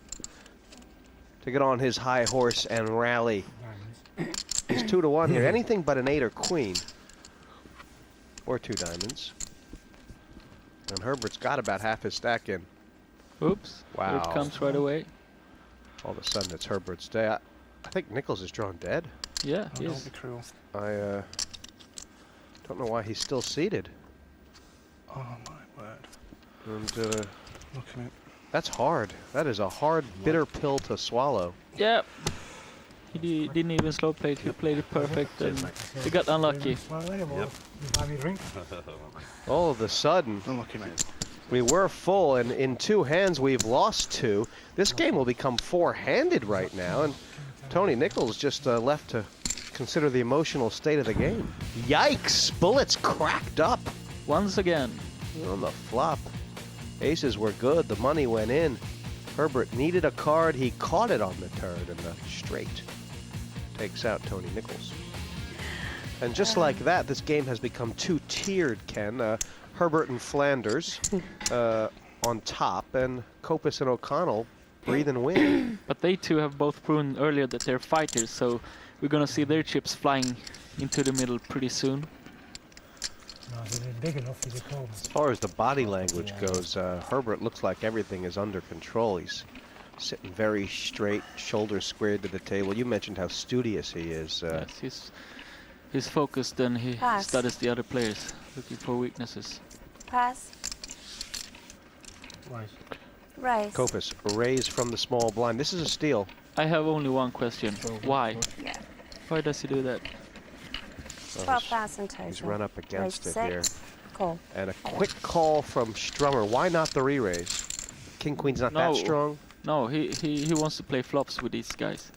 to get on his high horse and rally. He's 2-1 here. Anything but an 8 or queen. Or 2 diamonds. And Herbert's got about half his stack in. Oops. Wow. Here it comes right away. All of a sudden it's Herbert's day. I think Nicholls is drawn dead. Yeah, Oh, he don't is. be cruel. I don't know why he's still seated. Oh my word. And Look at it. that's hard. That is a hard, bitter pill to swallow. Yeah. He didn't even slow play it. He played it perfect and he got unlucky. Slightly, or you buy me a drink? All of a sudden, Unlucky, mate. we were full, and in 2 hands we've lost 2. This game will become 4-handed right now, and Tony Nicholls just left to consider the emotional state of the game. Yikes! Bullets cracked up Once again. on the flop. Aces were good. The money went in. Herbert needed a card. He caught it on the turn, and the straight takes out Tony Nicholls. And just like that, this game has become 2-tiered, Ken. Herbert and Flanders on top, and Copus and O'Connell breathe and win. But they two have both proven earlier that they're fighters, so we're gonna see their chips flying into the middle pretty soon. No, if they're big enough, you could call As far as the body language goes, Herbert looks like everything is under control. He's sitting very straight, shoulders squared to the table. You mentioned how studious he is. Yes, he's focused and he Pass. studies the other players, looking for weaknesses. Pass. Raise. Copus, raise from the small blind. This is a steal. I have only one question. Why? Yeah. Why does he do that? 12,000 total. He's run up against Raised it here. 6. Call. And a quick call from Strummer. Why not the re-raise? King Queen's not that No. strong. No, he wants to play flops with these guys.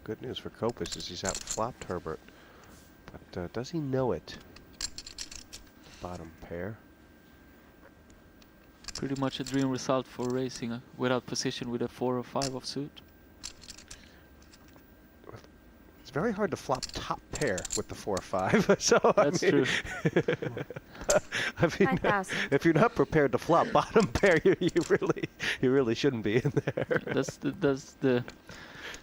Good news for Copus is he's outflopped Herbert. But does he know it? Bottom pair. Pretty much a dream result for racing without position with a 4 or 5 offsuit. It's very hard to flop top pair with the 4-5. So That's I mean, true. I mean, 5,000. if you're not prepared to flop bottom pair, you really shouldn't be in there. That's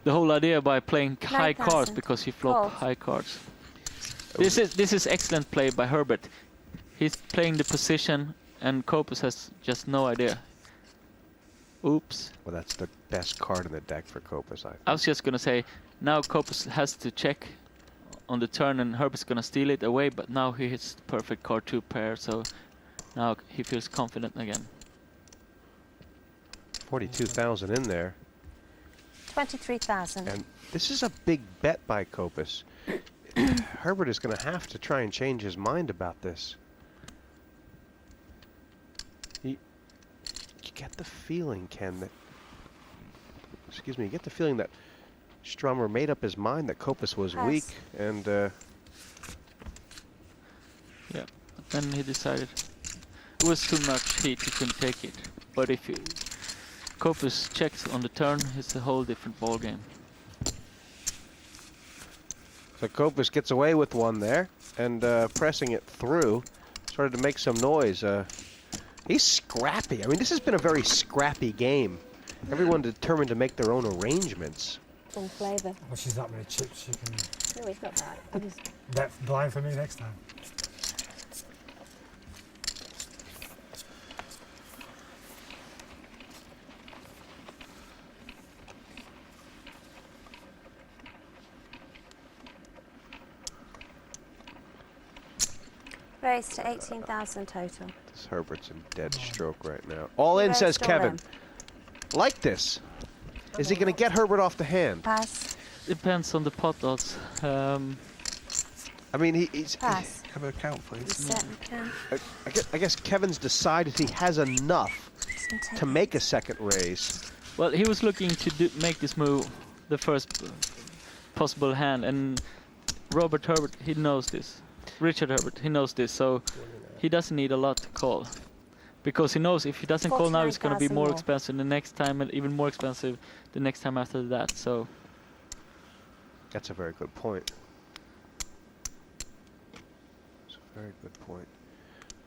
the whole idea by playing high cards, 9,000. because you flop Fold. high cards. This is excellent play by Herbert. He's playing the position, and Copus has just no idea. Oops. Well, that's the best card in the deck for Copus, I think. I was just gonna say, now Copus has to check on the turn, and Herbert's gonna steal it away. But now he hits the perfect card 2 pair, so now he feels confident again. 42,000 in there. 23,000. And this is a big bet by Copus. Herbert is going to have to try and change his mind about this. You get the feeling, Ken, that... Excuse me, you get the feeling that Strummer made up his mind that Copus was Pass. weak, and... Yeah, but then he decided it was too much heat, he couldn't take it. But if Copus checks on the turn, it's a whole different ball game. So Copus gets away with one there, and pressing it through, started to make some noise. He's scrappy. I mean, this has been a very scrappy game. Everyone determined to make their own arrangements. Some flavour. Well, she's that many chips, she can No, we've got that. I just bet blind for me next time. raised to 18,000 total. This Herbert's in dead stroke right now. All in, Rest says all Kevin. in. Like this. Is he going to get Herbert off the hand? Pass. Depends on the pot odds. I mean, he's... Pass. Have a count, please. Reset and count. I guess Kevin's decided he has enough to make a second raise. Well, he was looking to make this move, the first possible hand, and Robert Herbert, he knows this. Richard Herbert, he knows this, so he doesn't need a lot to call. Because he knows if he doesn't call now, it's going to be 49,000 more more. expensive the next time, and even more expensive the next time after that, so... That's a very good point. It's a very good point.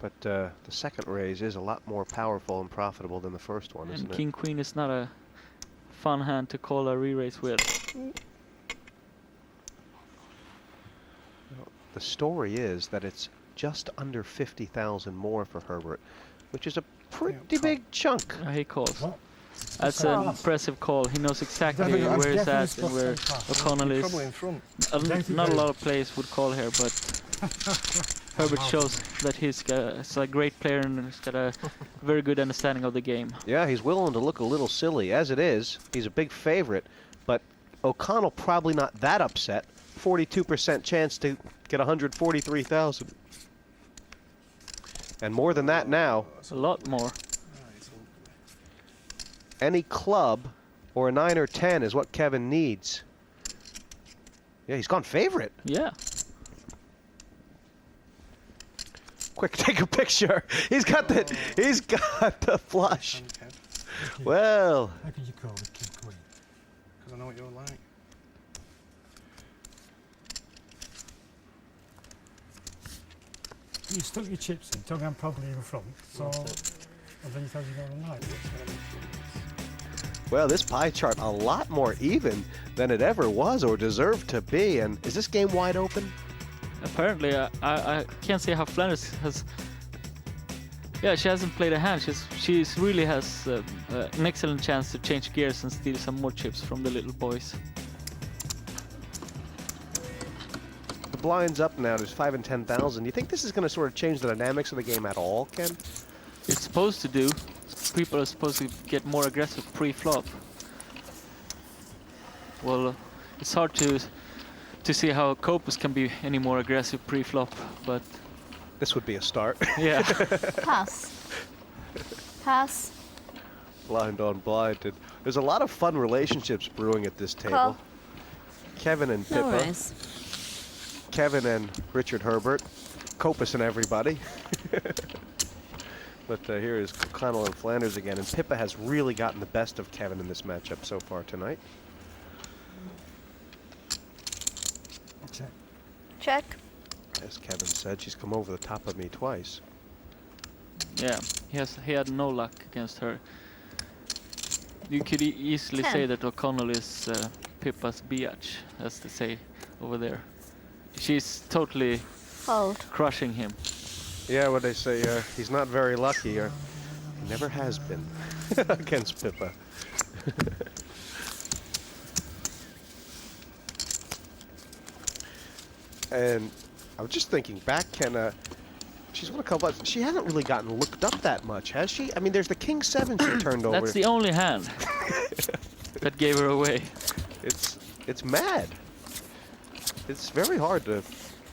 But the second raise is a lot more powerful and profitable than the first one, isn't And it? King Queen is not a fun hand to call a re-raise with. The story is that it's just under 50,000 more for Herbert, which is a pretty big chunk. He calls. What? That's Pass. an impressive call. He knows exactly Definitely- where he's definitely at and where supposed to say pass. O'Connell is. Probably in front. Not a lot of players would call here, but Herbert shows that he's a great player and he's got a very good understanding of the game. Yeah, he's willing to look a little silly. As it is, he's a big favorite, but O'Connell probably not that upset. 42% chance to get 143,000. And more than that now. A lot more. Any club or a 9 or 10 is what Kevin needs. Yeah, he's gone favorite. Yeah. Quick, take a picture. He's got the flush. Well, How could you call it King Queen? Because I know what you're like. You stuck your chips in, took them probably in front, so... And then you thought you were going to lie. well, this pie chart a lot more even than it ever was or deserved to be. And is this game wide open? Apparently, I can't see how Flanders has... Yeah, she hasn't played a hand. She's really has an excellent chance to change gears and steal some more chips from the little boys. The blind's up now. There's 5 and 10,000. Do you think this is going to sort of change the dynamics of the game at all, Ken? It's supposed to do. People are supposed to get more aggressive pre-flop. Well, it's hard to see how Copus can be any more aggressive pre-flop, but This would be a start. yeah. Pass. Pass. Blind on blind. And there's a lot of fun relationships brewing at this table. Call. Kevin and Pippa. No worries. Kevin and Richard Herbert. Copus and everybody. But here is Connell and Flanders again, and Pippa has really gotten the best of Kevin in this matchup so far tonight. Check. Check. As Kevin said, she's come over the top of me twice. Yeah, he had no luck against her. You could easily 10. say that O'Connell is Pippa's biatch, as they say over there. She's totally Fold. crushing him. Yeah, what they say, he's not very lucky, or he never has been against Pippa. And I was just thinking back, Ken, she's won a couple of, she hasn't really gotten looked up that much, has she? I mean, there's the King 7 she turned over. That's the only hand that gave her away. It's mad. It's very hard to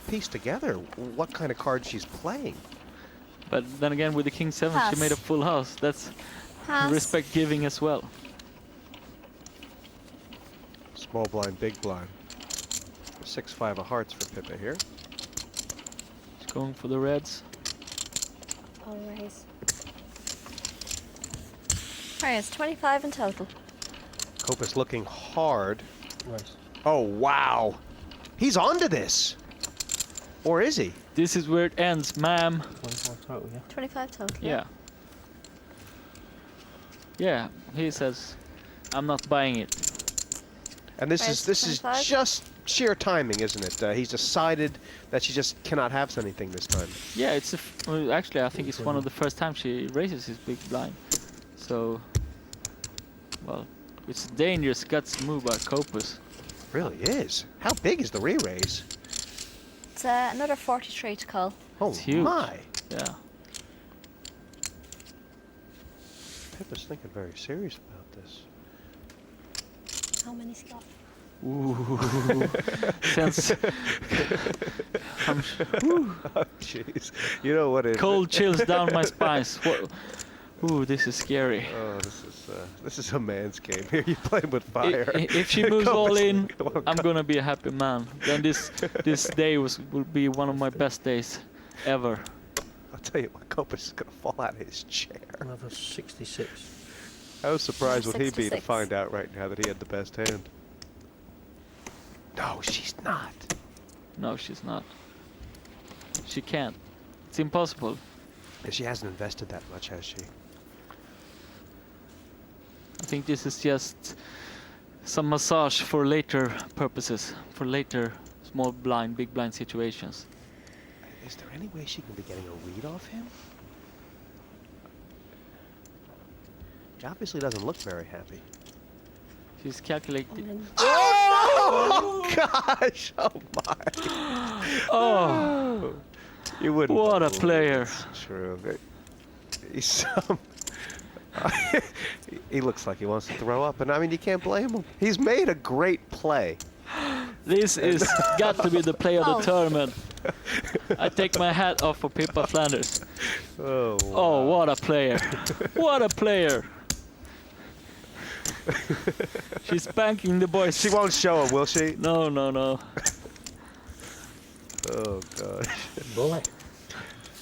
piece together what kind of card she's playing. But then again, with the King 7, Pass. she made a full house. That's Pass. respect giving as well. Small blind, big blind. 6-5 of hearts for Pippa here. She's going for the reds. I'll raise. Alright, it's 25 in total. Copus looking hard. Right. Oh, wow. He's onto this. Or is he? This is where it ends, ma'am. 24 total, yeah. 25 total. Yeah. Yeah, he says, I'm not buying it. And this Price is 25? just sheer timing, isn't it? He's decided that she just cannot have anything this time. Yeah, it's well, actually I think it's one of the first times she raises his big blind. So, well, it's a dangerous guts move by Copus. Really is. How big is the re-raise? It's another 43 to call. Oh It's huge. my! Yeah. Pippa's thinking very serious about this. How many's he got? Ooh. Sense. Oh jeez. You know what it is? Cold chills down my spines. What? Ooh, this is scary. Oh, this is a man's game. Here you playing with fire. If she moves all Copus- in, Oh, I'm God. gonna be a happy man. Then this day will be one of my best days ever. I'll tell you what, Copus is gonna fall out of his chair. Another 66. How surprised would he be to 66. find out right now that he had the best hand? No, she's not. No, she's not. She can't. It's impossible. She hasn't invested that much, has she? I think this is just some massage for later purposes, for later small blind, big blind situations. Is there any way she can be getting a read off him? He obviously doesn't look very happy. She's calculating. Oh gosh! Oh my! Oh, You wouldn't. what a believe player! it's True. He's he looks like he wants to throw up, and I mean you can't blame him. He's made a great play. This is got to be the play of the Oh. tournament. I take my hat off for Pippa Flanders. Oh. Oh, what a player! What a player! She's spanking the boys. She won't show him, will she? No, no, no. Oh gosh. Bully.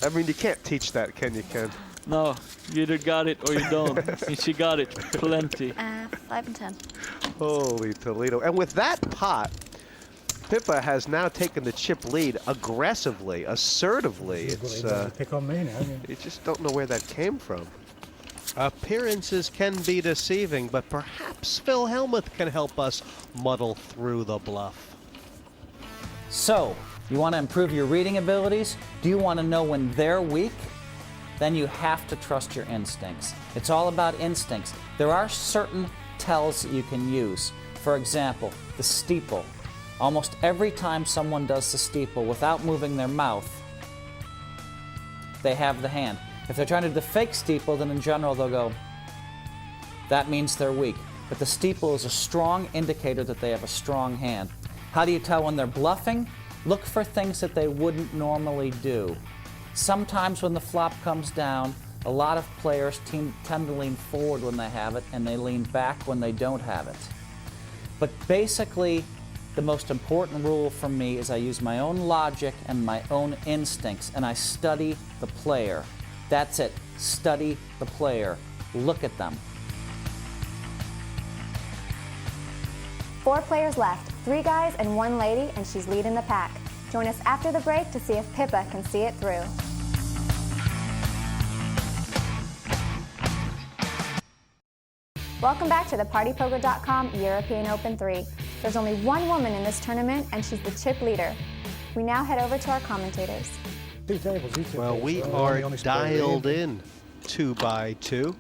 I mean you can't teach that, can you, Ken? No, you either got it or you don't. And she got it plenty. 5 and 10. Holy Toledo! And with that pot, Pippa has now taken the chip lead aggressively, assertively. It's Pick on me now. you just don't know where that came from. Appearances can be deceiving, but perhaps Phil Hellmuth can help us muddle through the bluff. So, you want to improve your reading abilities? Do you want to know when they're weak? Then you have to trust your instincts. It's all about instincts. There are certain tells that you can use. For example, the steeple. Almost every time someone does the steeple without moving their mouth, they have the hand. If they're trying to do the fake steeple, then in general they'll go, that means they're weak. But the steeple is a strong indicator that they have a strong hand. How do you tell when they're bluffing? Look for things that they wouldn't normally do. Sometimes when the flop comes down, a lot of players tend to lean forward when they have it, and they lean back when they don't have it. But basically, The most important rule for me is I use my own logic and my own instincts, and I study the player. That's it. Study the player. Look at them. 4 players left, 3 guys and 1 lady, and she's leading the pack. Join us after the break to see if Pippa can see it through. Welcome back to the PartyPoker.com European Open 3. There's only 1 woman in this tournament, and she's the chip leader. We now head over to our commentators. Well, we are dialed in 2 by 2,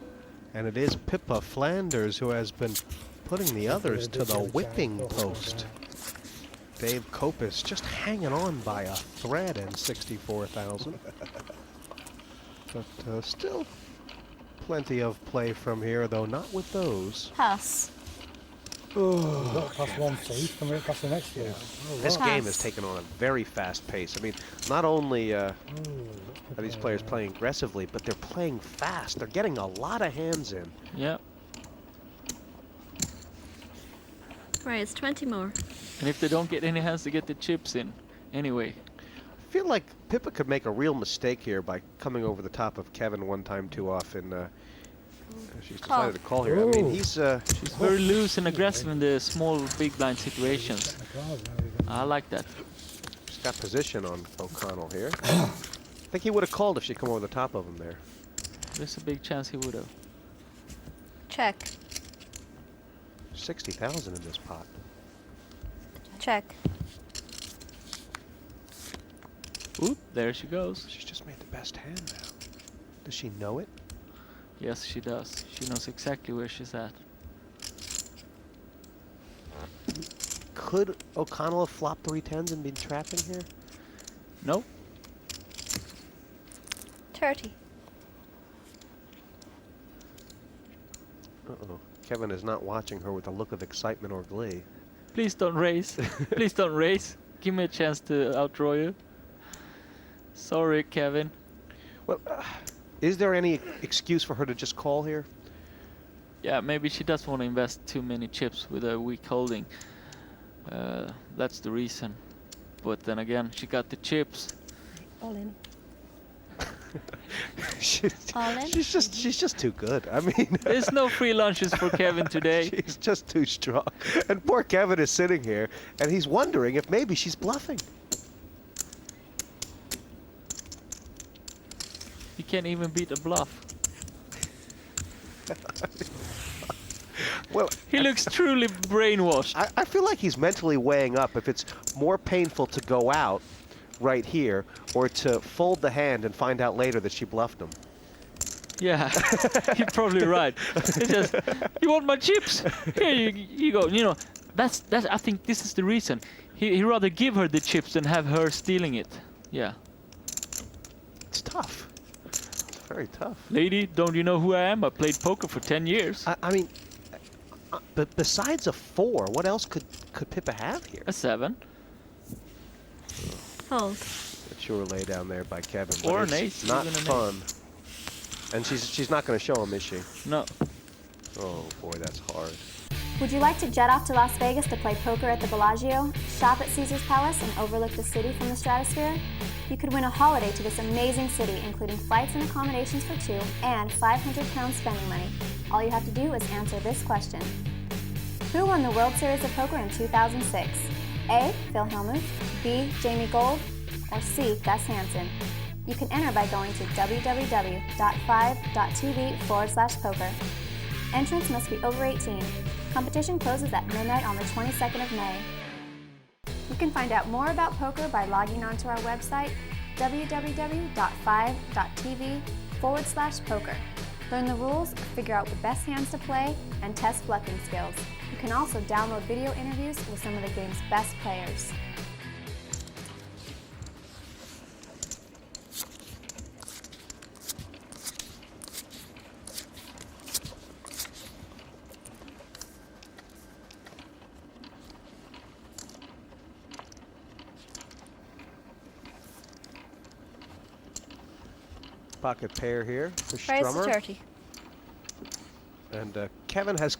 and it is Pippa Flanders who has been putting the others to the whipping post. Dave Copus just hanging on by a thread in 64,000. But still plenty of play from here, though not with those. Pass. Got past 1 piece, can we pass the next one? This game has taken on a very fast pace. I mean, not only are these players playing aggressively, but they're playing fast. They're getting a lot of hands in. Yep. Right, it's 20 more. And if they don't get any hands, they get the chips in. Anyway. I feel like Pippa could make a real mistake here by coming over the top of Kevin 1 time too often. She's decided to call here. I mean, she's very loose and aggressive in the small big blind situations. I like that. She's got position on O'Connell here. I think he would have called if she'd come over the top of him there. There's a big chance he would have. Check. 60,000 in this pot. Check. Oop, there she goes. She's just made the best hand now. Does she know it? Yes, she does. She knows exactly where she's at. Could O'Connell have flopped 3 tens and been trapping here? Nope. 30. Uh-oh. Kevin is not watching her with a look of excitement or glee. Please don't raise. Please don't raise. Give me a chance to outdraw you. Sorry, Kevin. Well, is there any excuse for her to just call here? Yeah, maybe she doesn't want to invest too many chips with a weak holding. That's the reason. But then again, she got the chips. All in. She's just too good. I mean, there's no free lunches for Kevin today. She's just too strong. And poor Kevin is sitting here, and he's wondering if maybe she's bluffing. He can't even beat a bluff. Well, he looks truly brainwashed. I feel like he's mentally weighing up if it's more painful to go out right here or to fold the hand and find out later that she bluffed him. Yeah, you're probably right. It's just, you want my chips? Here you go. You know, that's. I think this is the reason. He'd rather give her the chips than have her stealing it. Yeah. It's tough. It's very tough. Lady, don't you know who I am? I played poker for 10 years. I mean, but besides a 4, what else could Pippa have here? A 7. Fold. A sure lay down there by Kevin. Or an ace. Not even an fun. ace. And she's not going to show him, is she? No. Oh boy, that's hard. Would you like to jet off to Las Vegas to play poker at the Bellagio, shop at Caesar's Palace, and overlook the city from the stratosphere? You could win a holiday to this amazing city, including flights and accommodations for 2 and £500 spending money. All you have to do is answer this question. Who won the World Series of Poker in 2006? A. Phil Hellmuth, B. Jamie Gold, or C. Gus Hansen? You can enter by going to www.5.tv/poker. Entrance must be over 18. Competition closes at midnight on the 22nd of May. You can find out more about poker by logging onto our website, www.5.tv/poker. Learn the rules, figure out the best hands to play, and test bluffing skills. You can also download video interviews with some of the game's best players. Pocket pair here for Raise Strummer. the 30. And Kevin has,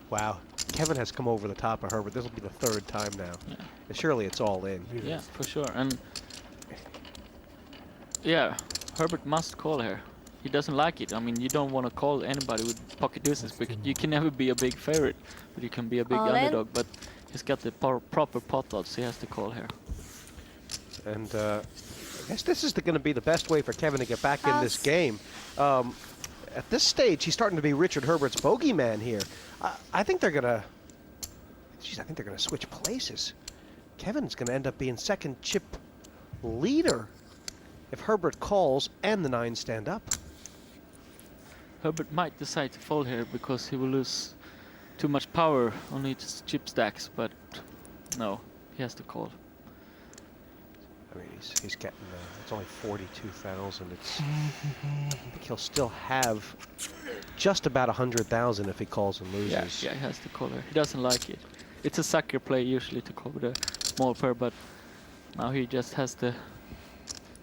wow, Kevin has come over the top of Herbert. This will be the third time now. Yeah. And surely it's all in. Yeah, for sure. And yeah, Herbert must call here. He doesn't like it. I mean, you don't want to call anybody with pocket deuces because you can never be a big favorite, but you can be a big All in. underdog. But he's got the proper pot odds. He has to call here. And I guess this is going to be the best way for Kevin to get back in this game. At this stage, he's starting to be Richard Herbert's bogeyman here. I think they're going to... Geez, I think they're going to switch places. Kevin's going to end up being second chip leader if Herbert calls and the 9 stand up. Herbert might decide to fold here because he will lose too much power on his chip stacks, but no, he has to call. I mean, he's getting, it's only 42,000. It's, I think he'll still have just about 100,000 if he calls and loses. Yeah, he has to call here. He doesn't like it. It's a sucker play usually to call with a small pair, but now he just has the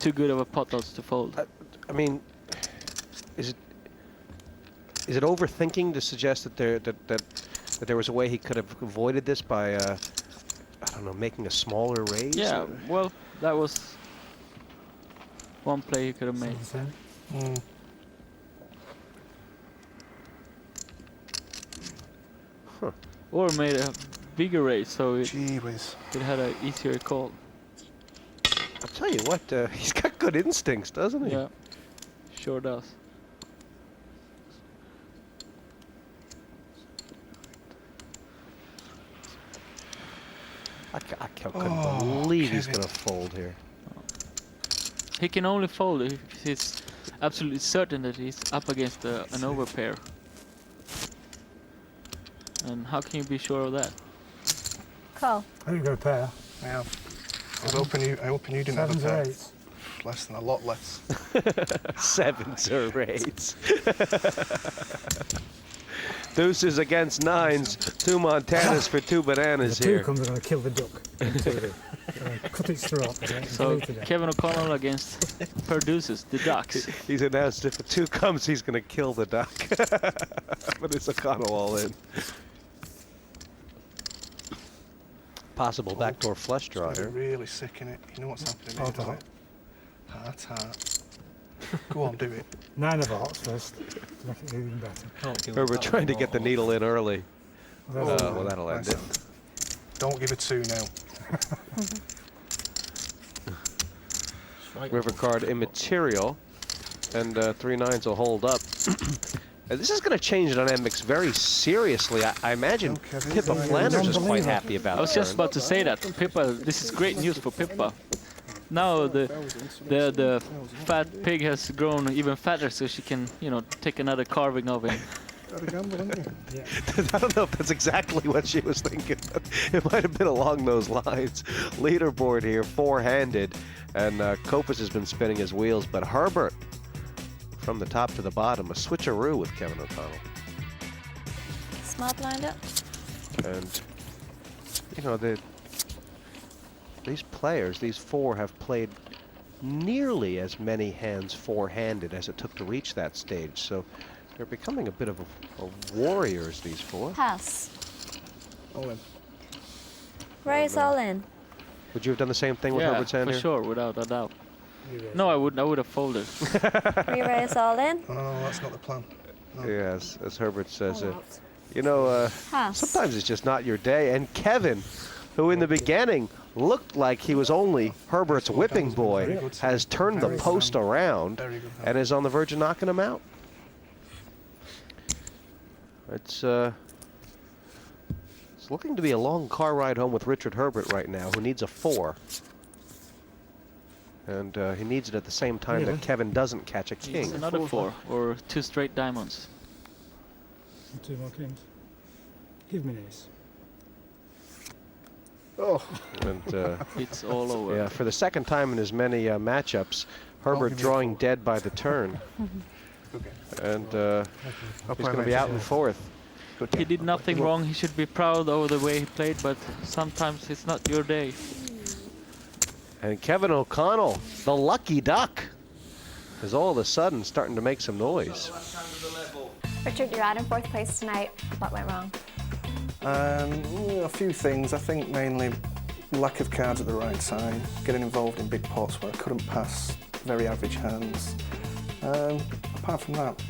too good of a pot odds to fold. I mean, is it overthinking to suggest that there was a way he could have avoided this by I don't know, making a smaller raise? Yeah, well, that was one play he could have made. Huh. Or made a bigger raise, so it had an easier call. I'll tell you what, he's got good instincts, doesn't he? Yeah, sure does. I couldn't believe he's going to fold here. He can only fold if he's absolutely certain that he's up against an overpair. And how can you be sure of that? Call. I didn't go pair. I have. I hope you didn't have a 7s or pair. 8s. Less than a lot less. 7s or 8s. Deuces against 9s. 2 Montanas for 2 bananas The here. 2 comes are going to kill the duck. Cut its throat. So Kevin O'Connell against per deuces, the ducks. He's announced if a 2 comes, he's going to kill the duck. But it's O'Connell all in. Possible backdoor flush draw here. Really sick in it. You know what's happening here, don't it? Heart. Go on, do it. 9 of hearts first to make it even better. Herbert trying to get the needle in early. Well, that'll end it. Don't give a 2 now. River card immaterial, and 3 9s will hold up. This is going to change dynamics very seriously. I imagine Pippa Flanders is quite happy about it. I was just about to say that. Pippa, this is great news for Pippa. Now the fat pig has grown even fatter, so she can, take another carving of him. I don't know if that's exactly what she was thinking. It might have been along those lines. Leaderboard here, 4-handed, and Copus has been spinning his wheels, but Herbert from the top to the bottom, a switcheroo with Kevin O'Connell. Smart lined up. And these players, these 4, have played nearly as many hands 4-handed as it took to reach that stage. So they're becoming a bit of warriors, these 4. Pass. All in. Raise all in. Would you have done the same thing with Yeah, Herbert's hand for here? sure, without a doubt. No, I would have folded. Re-raise all in. Oh, that's not the plan. No. Yes, as Herbert says, Pass. sometimes it's just not your day. And Kevin, who in the beginning looked like he was only Herbert's whipping boy, has turned the post around and is on the verge of knocking him out. It's looking to be a long car ride home with Richard Herbert right now, who needs a 4. And he needs it at the same time that Kevin doesn't catch a king. It's another 4 or 2 straight diamonds. 2 more kings. Give me an ace. Oh. And It's all over. yeah, for the second time in as many matchups, Herbert drawing dead by the turn. And he's going to be out in 4th. He did nothing wrong. He should be proud over the way he played, but sometimes it's not your day. And Kevin O'Connell, the lucky duck, is all of a sudden starting to make some noise. Richard, you're out in 4th place tonight. What went wrong? A few things. I think mainly lack of cards at the right time, getting involved in big pots where I couldn't pass very average hands. Apart from that,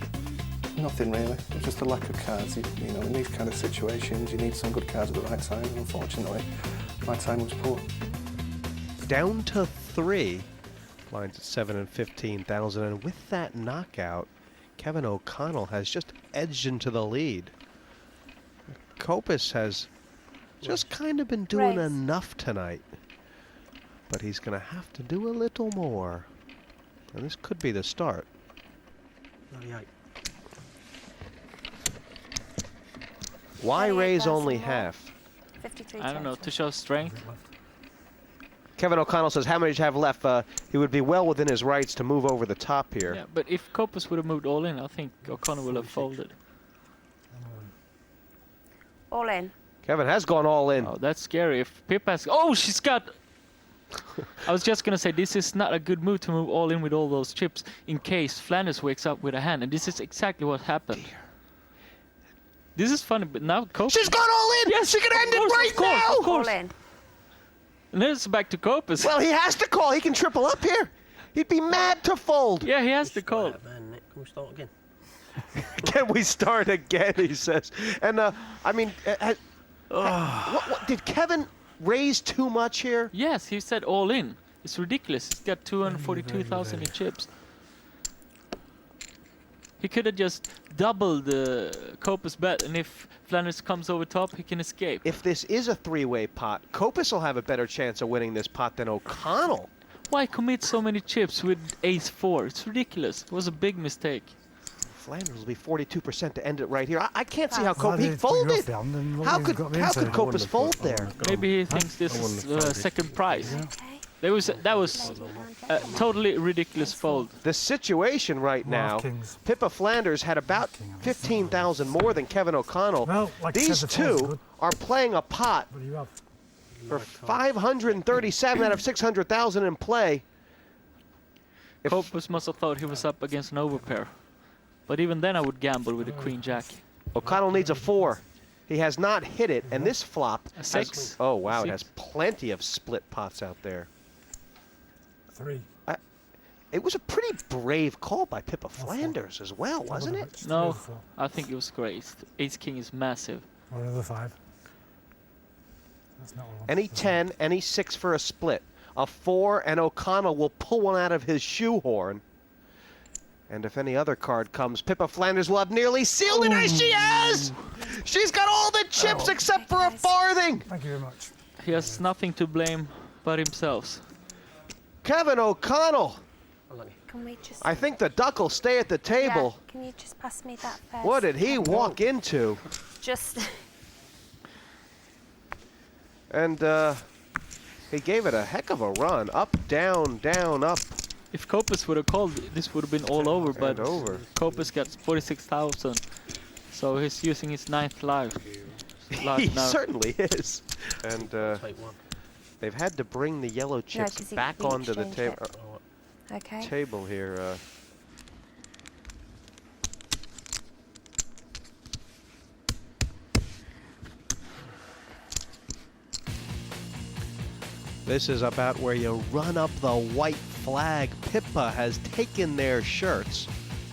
nothing really. It's just a lack of cards. You know, in these kind of situations, you need some good cards at the right time. Unfortunately, my time was poor. Down to 3. Blinds at 7 and 15,000, and with that knockout, Kevin O'Connell has just edged into the lead. Copus has just kind of been doing enough tonight, but he's going to have to do a little more, and this could be the start. 98. Why raise only half? 53 I don't know, to show strength. Kevin O'Connell says, how many do you have left? He would be well within his rights to move over the top here. Yeah, but if Copus would have moved all in, I think O'Connell would have folded. All in. Kevin has gone all in. Oh, that's scary. If Pippa has... Oh, she's got... I was just going to say, this is not a good move to move all in with all those chips in case Flanders wakes up with a hand. And this is exactly what happened. This is funny, but now Copus... She's gone all in! Yes, she can end it right now! Of course. All in. And then it's back to Copus. Well, he has to call. He can triple up here. He'd be mad to fold. Yeah, he has to call. Man, Nick, can we start again? Can we start again, he says. And, I mean, what, did Kevin raise too much here? Yes, he said all in. It's ridiculous. He's got 242,000 in chips. He could have just doubled the Copus bet, and if Flanders comes over top, he can escape. If this is a three-way pot, Copus will have a better chance of winning this pot than O'Connell. Why commit so many chips with ace-4? It's ridiculous. It was a big mistake. Flanders will be 42% to end it right here. I can't see how Well, Copus... He it's put you folded! off then, what How you've could got me into. Copus fold there? Maybe he thinks this is second prize. That was a totally ridiculous fold. The situation right now, Kings. Pippa Flanders had about 15,000 more than Kevin O'Connell. Well, like I These said, the fold's two good. are playing a pot What do you have? for 537 out of 600,000 in play. If Copus must have thought he was up against an overpair. But even then I would gamble with a queen-jack. O'Connell needs a 4. He has not hit it, and this flop A has... 6. Oh, wow, A it has 6. plenty of split pots out there. 3. It was a pretty brave call by Pippa Flanders as well, wasn't it? No, I think it was great. Ace-king is massive. Or another 5. That's not what I want. Any 10, any 6 for a split. A 4, and O'Connell will pull one out of his shoehorn. And if any other card comes, Pippa Flanders will have nearly sealed it as she has! She's got all the chips except for a farthing! Thank you very much. He has nothing to blame but himself. Kevin O'Connell! Can we just... I think the duck will stay at the table. Yeah, can you just pass me that first? What did he walk into? Just... And, he gave it a heck of a run. Up, down, down, up. If Copus would have called, this would have been all over, but over. Copus got 46,000. So he's using his 9th life. He now. certainly is. And, Take one. they've had to bring the yellow chips 'cause he back beat onto the exchange it. Okay. table here. This is about where you run up the white flag. Pippa has taken their shirts.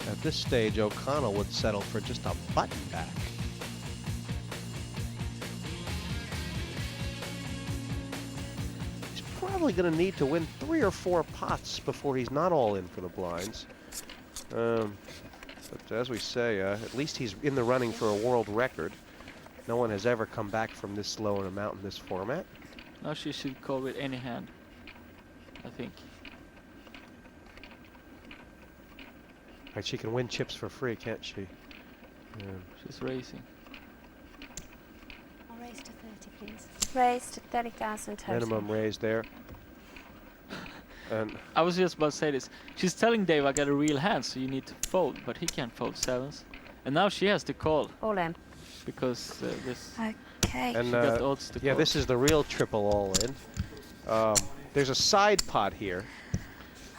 At this stage, O'Connell would settle for just a button back. He's probably going to need to win 3 or 4 pots before he's not all in for the blinds. But as we say, at least he's in the running for a world record. No one has ever come back from this low an amount in this format. Now she should call with any hand, I think. Right, she can win chips for free, can't she? She's racing. I'll raise to 30, please. Raise to 30,000 total. Minimum raise there. And I was just about to say this. She's telling Dave I got a real hand, so you need to fold, but he can't fold 7s. And now she has to call All in. because this. Okay. and She got odds to yeah, call. this is the real triple all in. There's a side pot here.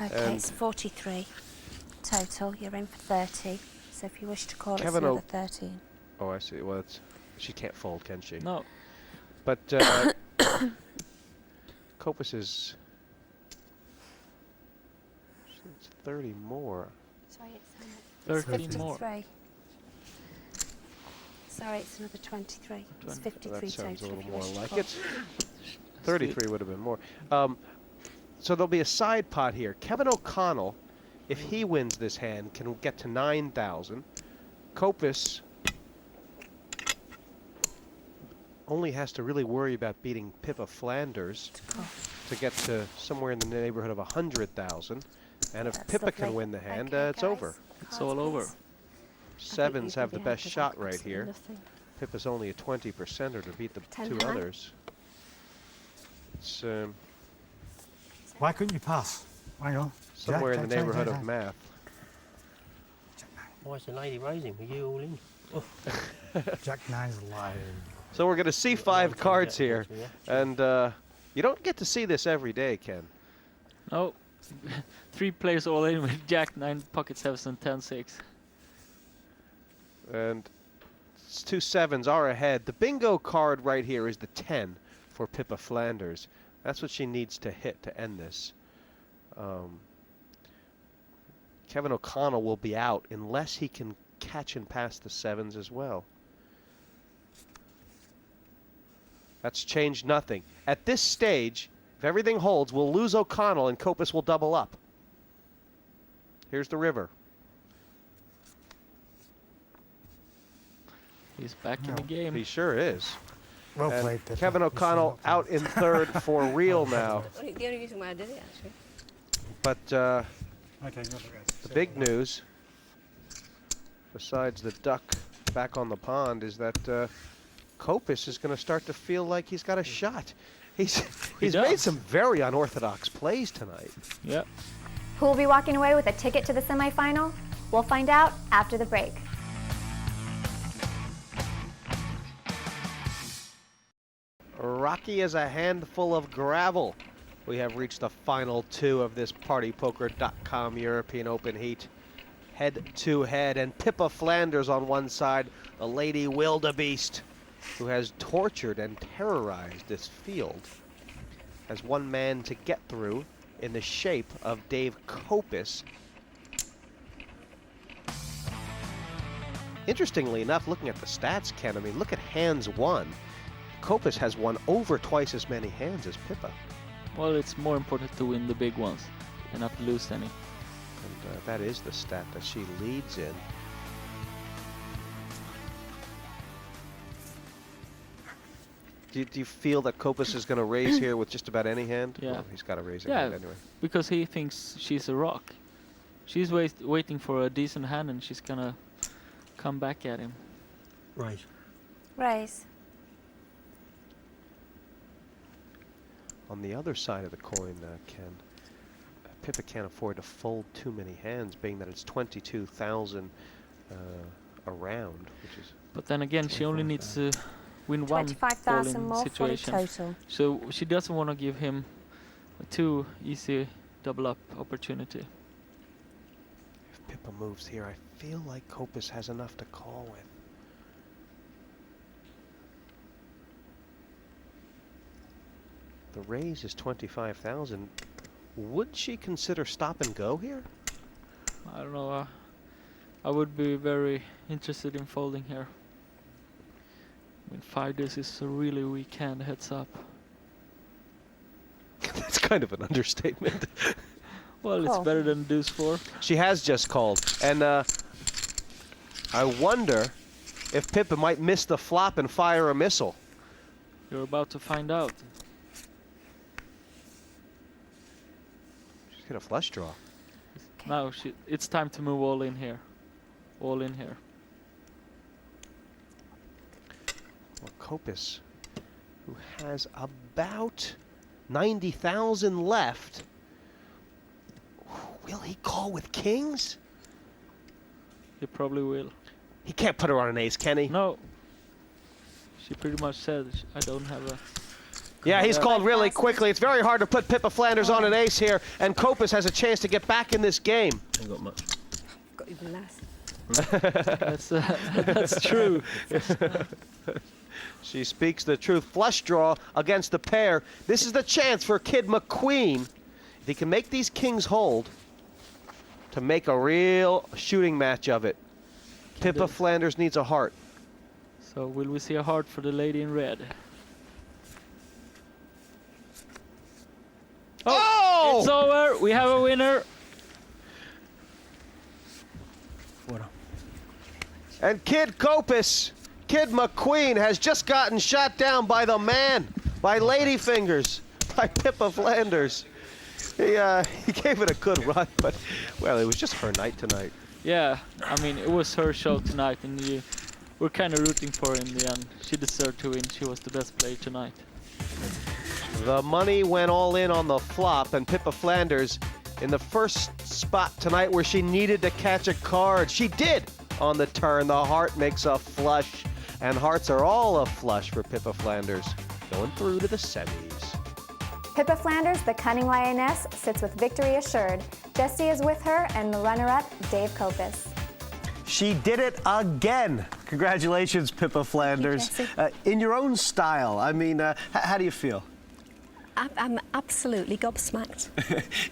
Okay, and- it's 43 total. You're in for 30. So if you wish to call, Kevin it's another 13. Oh, I see. Well, it's She can't fold, can she? No. But Copus is... It's 30 more. Sorry, Thirty it's 53. more. Sorry, it's another 23. It's 53 That sounds a total. little more like it. 33 would have been more. So there'll be a side pot here. Kevin O'Connell, if he wins this hand, can get to 9,000. Copus only has to really worry about beating Pippa Flanders to get to somewhere in the neighborhood of 100,000. And if That's Pippa can lovely. win the hand, Okay, it's guys. over. It's all over. Sevens have the you best have shot right here. nothing. Pippa's only a 20%er to beat the 10 two high. others. It's Why couldn't you pass? Hang on. somewhere in the Jack, neighborhood Jack, of Jack. math. Why is the lady raising? Are you all in? Jack 9's live. So we're going to see 5 Jack cards Jack here. against me, yeah. And you don't get to see this every day, Ken. No. 3 players all in with Jack 9, pocket 7s, and 10-6. And 2 sevens are ahead. The bingo card right here is the 10 for Pippa Flanders. That's what she needs to hit to end this. Kevin O'Connell will be out unless he can catch and pass the sevens as well. That's changed nothing. At this stage, if everything holds, we'll lose O'Connell and Copus will double up. Here's the river. He's back in the game. He sure is. Well And played, Pippa. Kevin You should O'Connell not out in third for real now. The only reason why I did it, actually. But Okay, go for it. the big news, besides the duck back on the pond, is that Copus is going to start to feel like he's got a shot. He's made does. some very unorthodox plays tonight. Yeah. Who will be walking away with a ticket to the semifinal? We'll find out after the break. Rocky as a handful of gravel. We have reached the final 2 of this PartyPoker.com European Open heat. Head to head, and Pippa Flanders on one side, the Lady Wildebeest, who has tortured and terrorized this field, has one man to get through in the shape of Dave Copus. Interestingly enough, looking at the stats, Ken, I mean, look at hands won. Copus has won over twice as many hands as Pippa. Well, it's more important to win the big ones and not lose any. And that is the stat that she leads in. Do you feel that Copus is going to raise here with just about any hand? Yeah. Well, he's got to raise a Yeah, hand anyway. because he thinks she's a rock. She's waiting for a decent hand and she's gonna come back at him. Right. Raise. On the other side of the coin, Ken, Pippa can't afford to fold too many hands, being that it's 22,000 a round, which is... But then again, she only needs to win one 25,000 fall-in more for the situation. total. So she doesn't want to give him a too easy double-up opportunity. If Pippa moves here, I feel like Copus has enough to call with. The raise is 25,000. Would she consider stop and go here? I don't know. I would be very interested in folding here. I mean, 5 days is a really weak hand, heads up. That's kind of an understatement. Well, it's better than deuce 4. She has just called, and I wonder if Pippa might miss the flop and fire a missile. You're about to find out. She's got a flush draw. Now it's time to move all in here. All in here. Well, Copus, who has about 90,000 left, will he call with kings? He probably will. He can't put her on an ace, can he? No. She pretty much said, I don't have a... Yeah, he's called really quickly. It's very hard to put Pippa Flanders on an ace here, and Copus has a chance to get back in this game. Ain't got much. Got even less. That's true. She speaks the truth. Flush draw against the pair. This is the chance for Kid McQueen, if he can make these kings hold, to make a real shooting match of it. Pippa Flanders needs a heart. So will we see a heart for the lady in red? Oh! It's over. We have a winner. And Kid Copus, Kid McQueen, has just gotten shot down by the man, by Ladyfingers, by Pippa Flanders. He gave it a good run, but, well, it was just her night tonight. Yeah, I mean, it was her show tonight, and we're kind of rooting for her in the end. She deserved to win. She was the best player tonight. The money went all in on the flop, and Pippa Flanders in the first spot tonight where she needed to catch a card. She did on the turn. The heart makes a flush, and hearts are all a flush for Pippa Flanders, going through to the semis. Pippa Flanders, the cunning lioness, sits with victory assured. Jesse is with her, and the runner-up, Dave Copus. She did it again. Congratulations, Pippa Flanders. In your own style, I mean, how do you feel? I'm absolutely gobsmacked.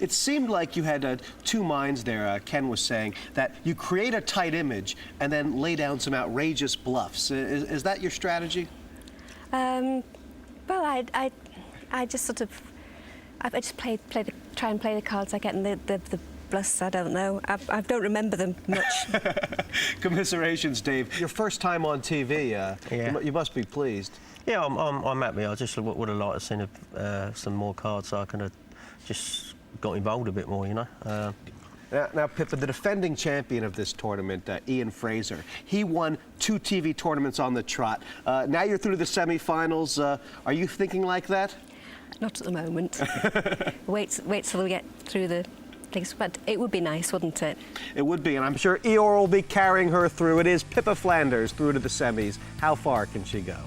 It seemed like you had two minds there, Ken was saying, that you create a tight image and then lay down some outrageous bluffs. Is that your strategy? Well, I just sort of, I just try and play the cards I get, and the bluffs, I don't know. I don't remember them much. Commiserations, Dave. Your first time on TV, Yeah. you must be pleased. Yeah, I'm happy. I just would have liked to seen some more cards so I could have just got involved a bit more, you know. Now, Pippa, the defending champion of this tournament, Ian Fraser, he won 2 TV tournaments on the trot. Now you're through to the semifinals. Are you thinking like that? Not at the moment. Wait till we get through the things, but it would be nice, wouldn't it? It would be, and I'm sure Eeyore will be carrying her through. It is Pippa Flanders through to the semis. How far can she go?